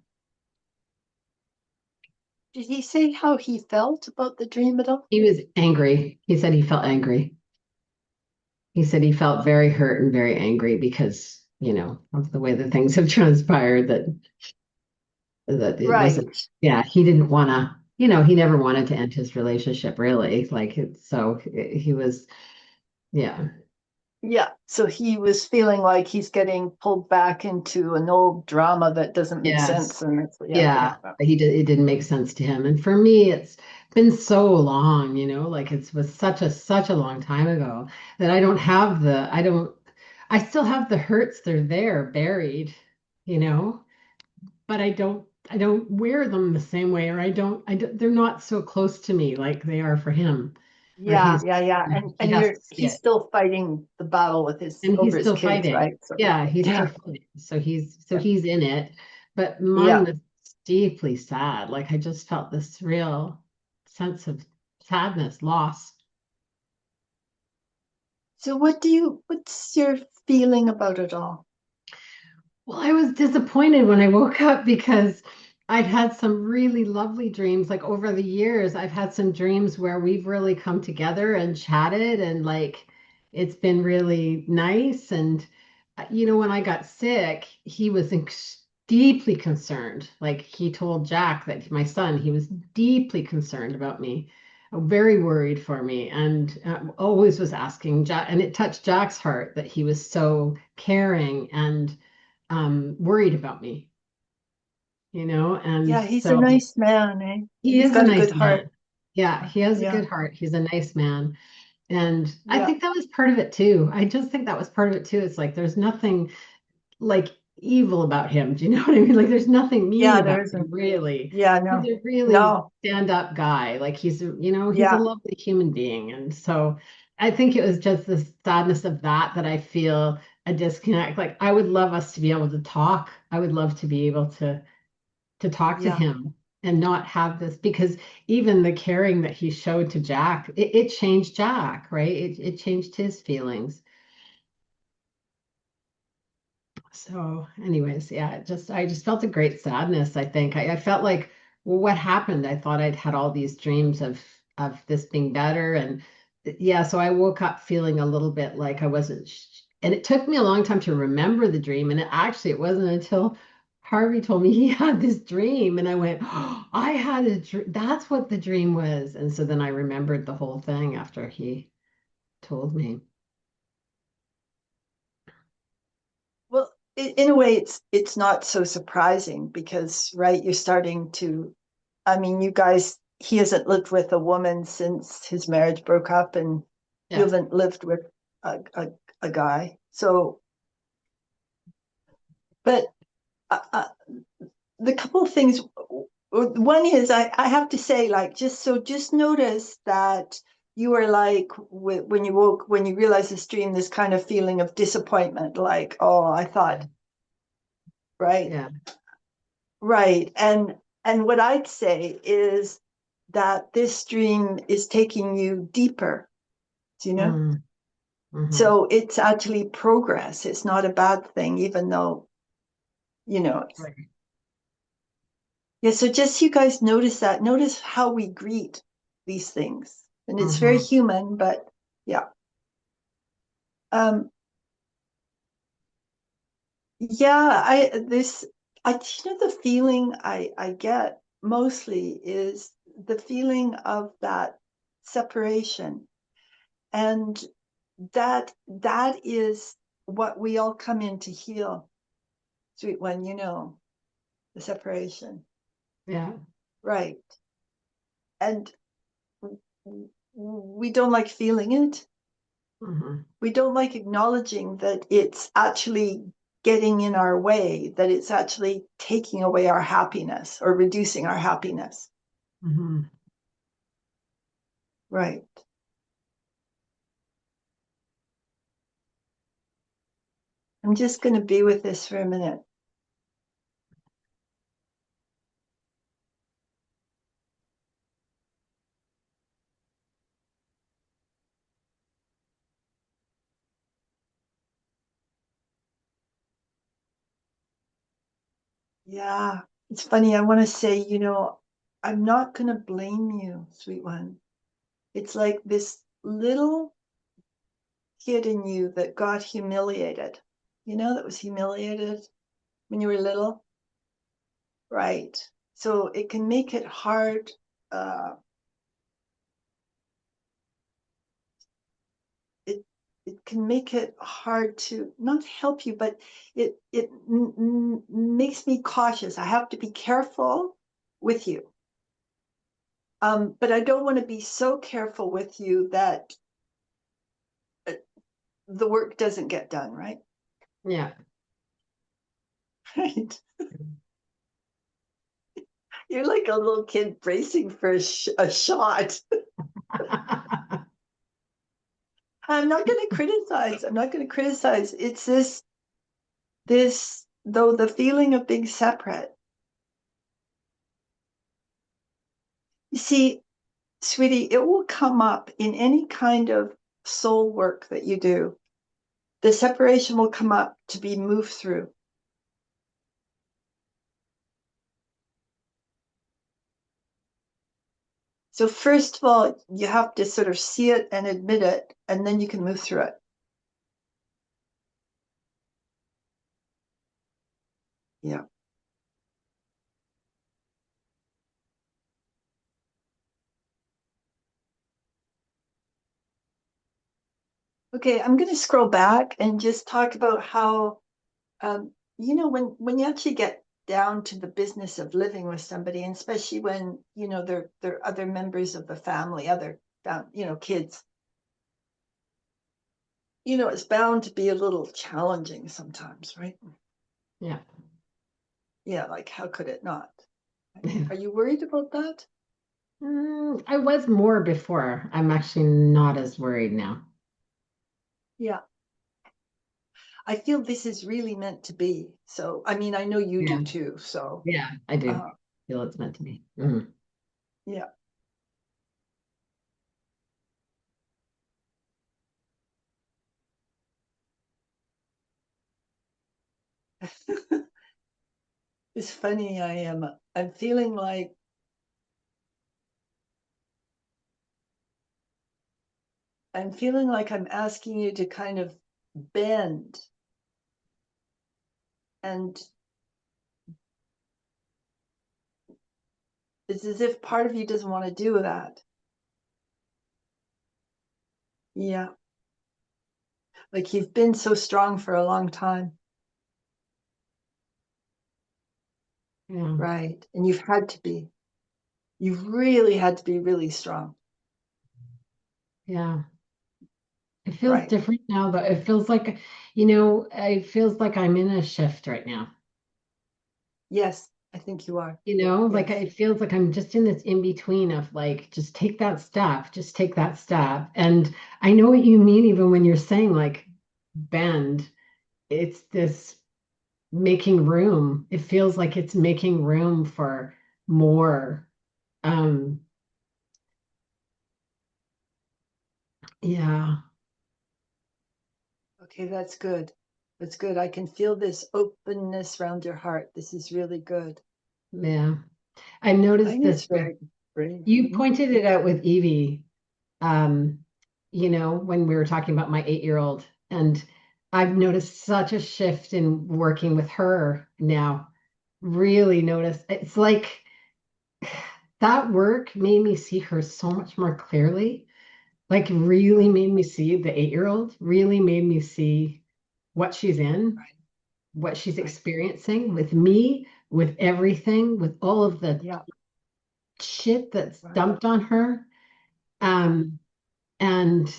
Did he say how he felt about the dream at all? he was angry. He said he felt angry. He said he felt very hurt and very angry because, of the way that things have transpired, that it wasn't, Right. yeah, he didn't want to, he never wanted to end his relationship really. Like, he was, yeah, Yeah. So he was feeling like he's getting pulled back into an old drama that doesn't make yes, sense. And it's, yeah, yeah. yeah, but it didn't make sense to him. And for me, it's been so long, like it was such a long time ago that I still have the hurts. They're there buried, you know, but I don't wear them the same way, or they're not so close to me like they are for him, or Yeah, yeah, yeah. And he has you're to see he's it, still fighting the battle with his and over he's his still kids, fighting. right? So Yeah, he's still yeah, fighting. So yeah, he's in it, but mine yeah. was deeply sad. Like I just felt this real sense of sadness, loss. So what's your feeling about it all? Well, I was disappointed when I woke up because I'd had some really lovely dreams. Like over the years, I've had some dreams where we've really come together and chatted, and like it's been really nice. And, when I got sick, he was deeply concerned. Like he told Jack, that my son, he was deeply concerned about me, very worried for me, and always was asking Jack. And it touched Jack's heart that he was so caring and worried about me, and Yeah, he's a so nice man, eh? he He's is a got a nice good man. heart. Yeah, he has a Yeah, good heart. He's a nice man. And I yeah, think that was part of it too. I just think that was part of it too. It's like there's nothing like evil about him. Do you know what I mean? Like there's nothing mean yeah. There about him, isn't. really. Yeah, He's no, a really no. stand-up guy. Like he's a Yeah, lovely human being. And so I think it was just the sadness of that I feel a disconnect. Like I would love us to be able to talk. I would love to be able to talk to yeah. him and not have this, because even the caring that he showed to Jack, it changed Jack, right? It changed his feelings. So, anyways, yeah, I just felt a great sadness, I think. I felt like, well, what happened? I thought I'd had all these dreams of this being better. And yeah, so I woke up feeling a little bit like I wasn't and it took me a long time to remember the dream. And it wasn't until Harvey told me he had this dream, and I went, oh, I had a dream. That's what the dream was. And so then I remembered the whole thing after he told me. Well, in a way, it's not so surprising because, right, you're starting to, I mean, you guys, he hasn't lived with a woman since his marriage broke up, and you Yeah. haven't lived with a guy. So, but the couple of things, one is I have to say, like, just notice that you were like, when you woke, when you realized this dream, this kind of feeling of disappointment, like, oh, I thought, right? Yeah. Right. And what I'd say is that this dream is taking you deeper, do you know? Mm-hmm. So it's actually progress. It's not a bad thing, even though, you know, Right. yeah, so just you guys notice that. Notice how we greet these things. And it's very Mm-hmm. human, but yeah. Um, yeah, you know, the feeling I get mostly is the feeling of that separation. And that is what we all come in to heal, sweet one, you know, the separation. Yeah. Right. And we don't like feeling it. Mm-hmm. We don't like acknowledging that it's actually getting in our way, that it's actually taking away our happiness or reducing our happiness. Mm-hmm. Right. I'm just going to be with this for a minute. Yeah, it's funny. I want to say, you know, I'm not going to blame you, sweet one. It's like this little kid in you that got humiliated, you know, that was humiliated when you were little. Right. So it can make it hard. Uh, it it can make it hard to not help you, but it makes me cautious. I have to be careful with you. But I don't want to be so careful with you that the work doesn't get done, right? Yeah. Right. You're like a little kid bracing for a shot. I'm not going to criticize. I'm not going to criticize. It's this though the feeling of being separate. You see, sweetie, it will come up in any kind of soul work that you do. The separation will come up to be moved through. So first of all, you have to sort of see it and admit it, and then you can move through it. Yeah. Okay, I'm going to scroll back and just talk about how, you know, when you actually get down to the business of living with somebody, and especially when, you know, they're other members of the family, other, you know, kids, you know, it's bound to be a little challenging sometimes, right? Yeah. Yeah, like how could it not? Yeah. Are you worried about that? I was more before. I'm actually not as worried now. Yeah. I feel this is really meant to be. So, I mean, I know you Yeah. do too. So, Yeah, I do uh, feel it's meant to be. Mhm. yeah. It's funny. I'm feeling like I'm asking you to kind of bend, and it's as if part of you doesn't want to do that. Yeah. Like you've been so strong for a long time. Yeah. Right. And you've had to be. You've really had to be really strong. Yeah. It feels Right. different now, though. It feels like, it feels like I'm in a shift right now. Yes, I think you are. Like Yes. it feels like I'm just in this in between of like, just take that step, just take that step. And I know what you mean, even when you're saying like bend, it's this making room. It feels like it's making room for more. Um, yeah, Okay, that's good. That's good. I can feel this openness around your heart. This is really good. yeah. I I noticed think this it's with very brave. you pointed it out with Evie, um, when we were talking about my 8-year-old, and I've noticed such a shift in working with her now. Really noticed. It's like that work made me see her so much more clearly. Like really Right, made me see the 8-year-old, really made me see what she's in, right, what she's right. experiencing with me, with everything, with all of the Yeah, shit that's right. dumped on her. Yeah, Um, and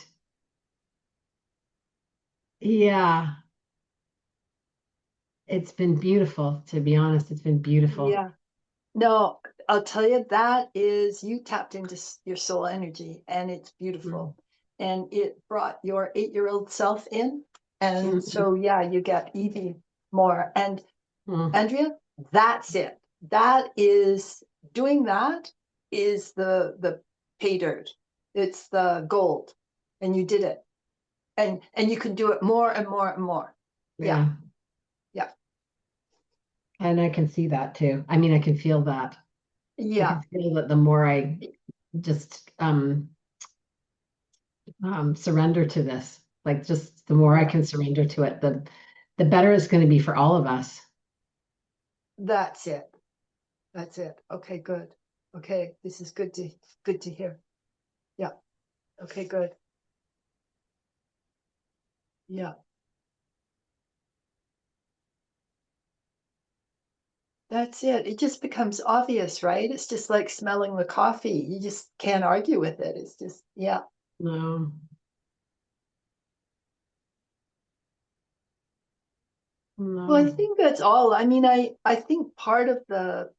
yeah, it's been beautiful, to be honest. It's been beautiful. yeah. No, I'll tell you, that is, you tapped into your soul energy and it's Mm, beautiful. And it brought your 8-year-old self in. And mm, so, yeah, you get Evie more. And mm. Andrea, that's it. That is doing that is the pay dirt. It's the gold. And you did it. And you can do it more and more and more. Yeah, Yeah. yeah, And I can see that too. I mean, I can feel that. I yeah, can feel that the more I just surrender to this, like just the more I yeah. can surrender to it, the better it's going to be for all of us. That's it. That's it. Okay, good. Okay, this is good to hear. Yeah. Okay, good. Yeah. That's it. It just becomes obvious, right? It's just like smelling the coffee. You just can't argue with it. It's just, yeah. No, Well, I no, think that's all. I mean, I think part of the,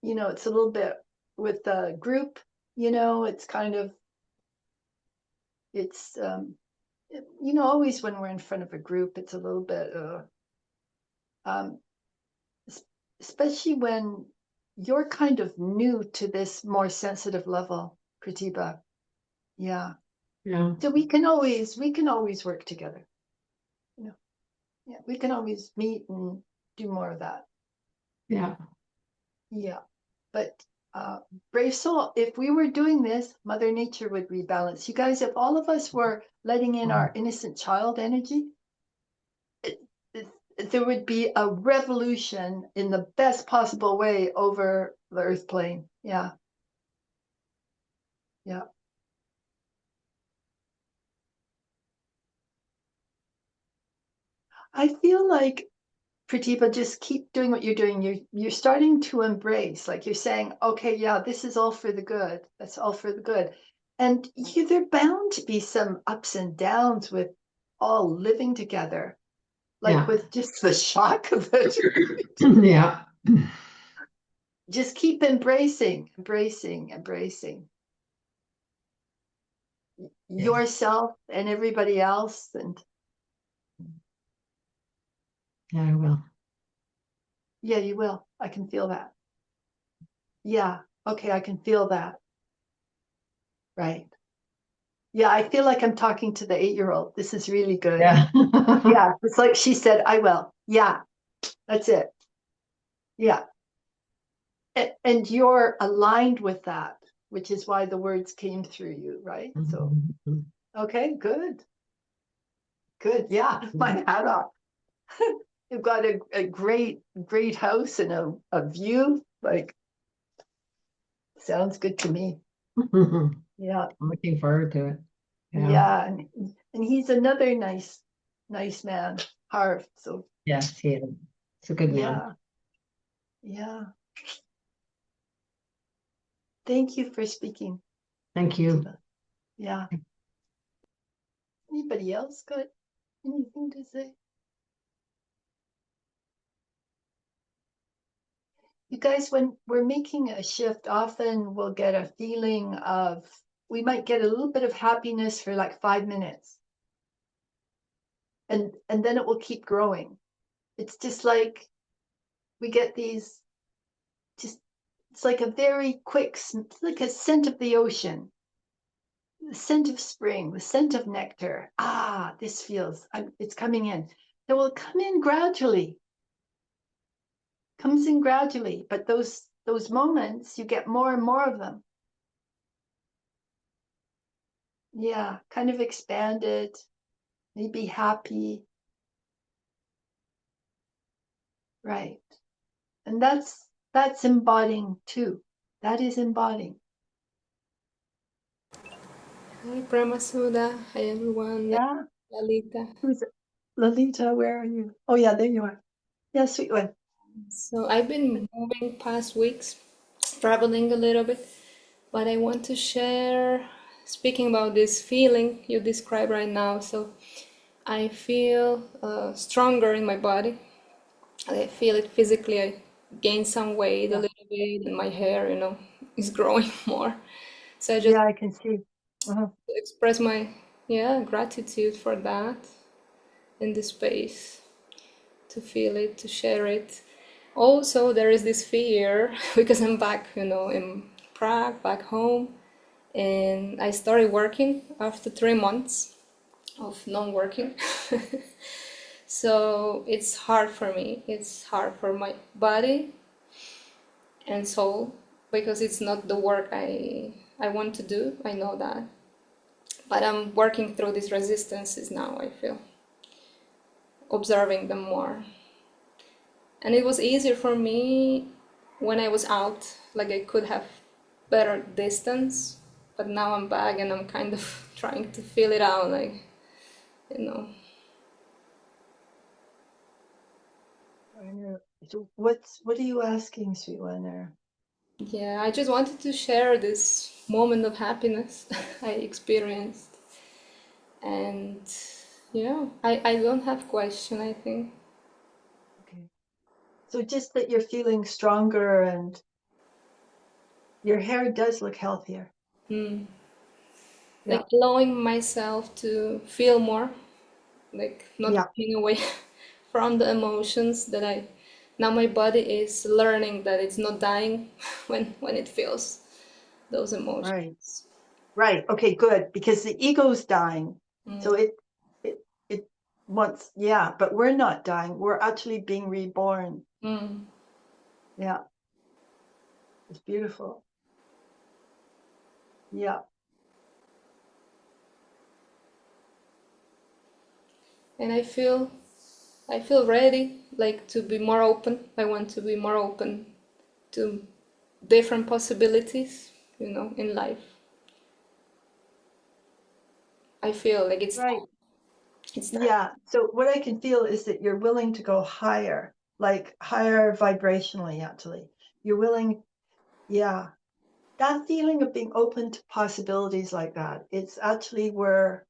it's a little bit with the group, it's kind of it's always when we're in front of a group, it's a little bit um especially when you're kind of new to this more sensitive level, Pratibha. Yeah. yeah, So we can always work together. You know, yeah, we can always meet and do more of that. yeah, Yeah. But brave soul, if we were doing this, Mother Nature would rebalance. You guys, if all of us were letting in our innocent child energy, it, there would be a revolution in the best possible way over the earth plane. Yeah. Yeah. I feel like Pratibha, just keep doing what you're doing. You're starting to embrace, like you're saying, okay, yeah, this is all for the good. That's all for the good. And there bound to be some ups and downs with all living together, like yeah, with just the shock of it. yeah, Just keep embracing, embracing, embracing yeah, yourself and everybody else. And yeah, I will. yeah, you will. I can feel that. Yeah. Okay, I can feel that. Right. Yeah, I feel like I'm talking to the 8-year-old. This is really good. Yeah. Yeah, it's like she said, I will. Yeah, that's it. Yeah. And you're aligned with that, which is why the words came through you, right? So, Mhm. okay, good. Good. Yeah, my hat off. You've got a great house and a view. Like, sounds good to me. I'm Yeah. looking forward to it. Yeah. Yeah. And he's another nice man, Harv. So Yes, he is. It's a good man. Yeah. Thank you for speaking. Thank you. Yeah. Anybody else got anything to say? You guys, when we're making a shift, often we'll get a feeling of, we might get a little bit of happiness for like 5 minutes. And then it will keep growing. It's just like we get these, just, it's like a very quick, like a scent of the ocean, the scent of spring, the scent of nectar. Ah, this feels, it's coming in. It will come in gradually. Comes in gradually, but those moments, you get more and more of them. Yeah, kind of expanded, maybe happy. Right. And that's embodying too. That is embodying. Hi, Pramasudha. Hi, everyone. Yeah. Lalita. Who's it? Lalita, where are you? Oh yeah, there you are. Yeah, sweet one. So I've been moving past weeks, traveling a little bit, but I want to share, speaking about this feeling you describe right now. So I feel stronger in my body. I feel it physically. I gain some weight a Yeah. little bit, and my hair, is growing more. So I just Yeah, I can see. Uh-huh. express my gratitude for that in the space, to feel it, to share it. Also, there is this fear because I'm back, in Prague, back home, and I started working after 3 months of non-working. So it's hard for me. It's hard for my body and soul because it's not the work I want to do. I know that. But I'm working through these resistances now, I feel, observing them more. And it was easier for me when I was out, like I could have better distance, but now I'm back and I'm kind of trying to feel it out, like, you know. I know. So what are you asking, sweet one? Or Yeah, I just wanted to share this moment of happiness I experienced. And yeah, I don't have question, I think. okay. So just that you're feeling stronger and your hair does look healthier. Mm. Yeah. Like allowing myself to feel more, like not Yeah. running away from the emotions that I now my body is learning that it's not dying when it feels those Right. emotions. Right. Okay, good. Because the ego's dying. Mm. So it wants, yeah, but we're not dying. We're actually being reborn. Mm. Yeah. It's beautiful. Yeah. And I feel ready, like to be more open. I want to be more open to different possibilities, in life. I feel like it's Right. time. It's time. Yeah. So what I can feel is that you're willing to go higher, like higher vibrationally, actually. You're willing, yeah. That feeling of being open to possibilities like that, it's actually where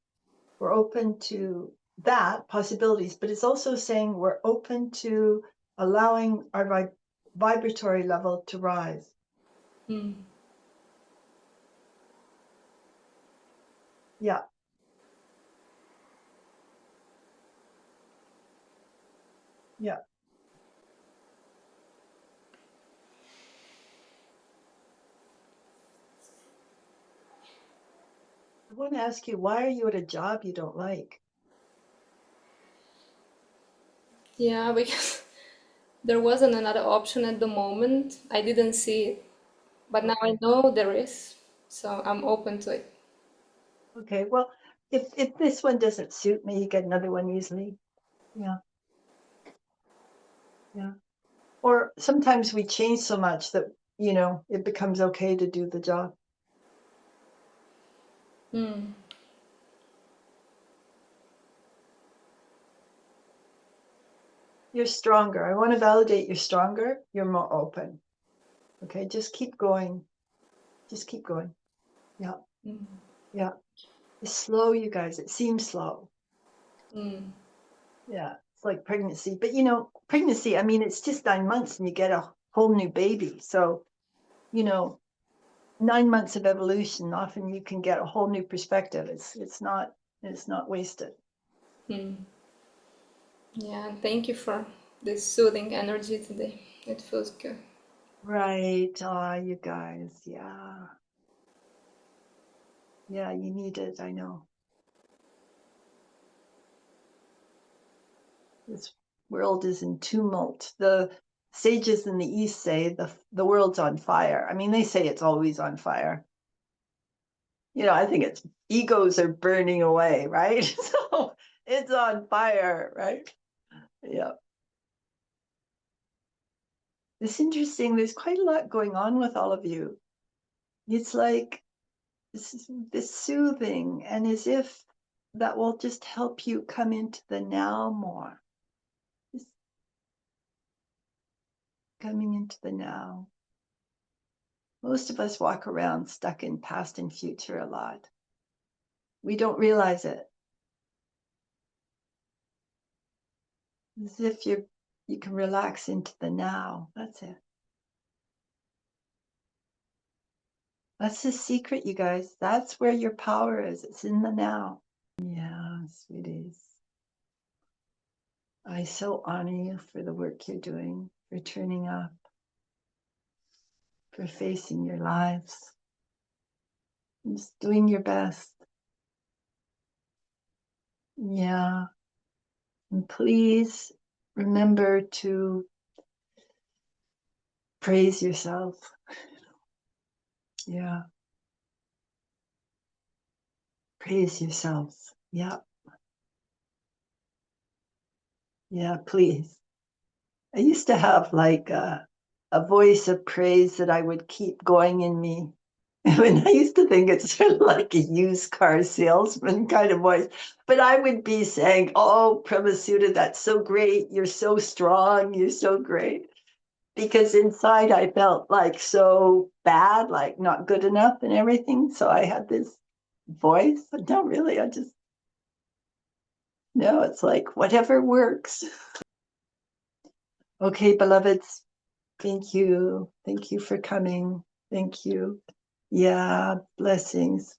we're open to that possibilities, but it's also saying we're open to allowing our vibratory level to rise. Mm. Yeah. Yeah. I want to ask you, why are you at a job you don't like? Yeah, because there wasn't another option at the moment. I didn't see it, but now I Okay. know there is, so I'm open to it. Okay. Well, if this one doesn't suit me, you get another one easily. Yeah. Yeah. Or sometimes we change so much that, it becomes okay to do the job. Mm. You're stronger. I want to validate you're stronger. You're more open. Okay, just keep going. Just keep going. Yeah. Mm. Yeah. It's slow, you guys. It seems slow. Mm. Yeah. It's like pregnancy. But you know, pregnancy, I mean, it's just 9 months and you get a whole new baby. So, you know, 9 months of evolution, often you can get a whole new perspective. It's not wasted. Mm. Yeah, and thank you for this soothing energy today. It feels good. Right. Ah, you guys. Yeah. Yeah, you need it. I know. This world is in tumult. The sages in the East say the world's on fire. I mean, they say it's always on fire. You know, I think it's egos are burning away, right? So it's on fire, right? Yeah. It's interesting. There's quite a lot going on with all of you. It's like this soothing, and as if that will just help you come into the now more. Just coming into the now. Most of us walk around stuck in past and future a lot. We don't realize it. As if you can relax into the now. That's it. That's the secret, you guys. That's where your power is. It's in the now. Yeah, sweeties. I so honor you for the work you're doing, for turning up, for facing your lives, and just doing your best. Yeah. And please remember to praise yourself. Yeah. Praise yourselves. Yeah. Yeah, please. I used to have like a voice of praise that I would keep going in me. I mean, I used to think it's sort of like a used car salesman kind of voice, but I would be saying, "Oh, Pramasuda, that's so great. You're so strong. You're so great." Because inside I felt like so bad, like not good enough and everything. So I had this voice. But no, really, I just, no, it's like whatever works. Okay, beloveds, thank you. Thank you for coming. Thank you. Yeah, blessings.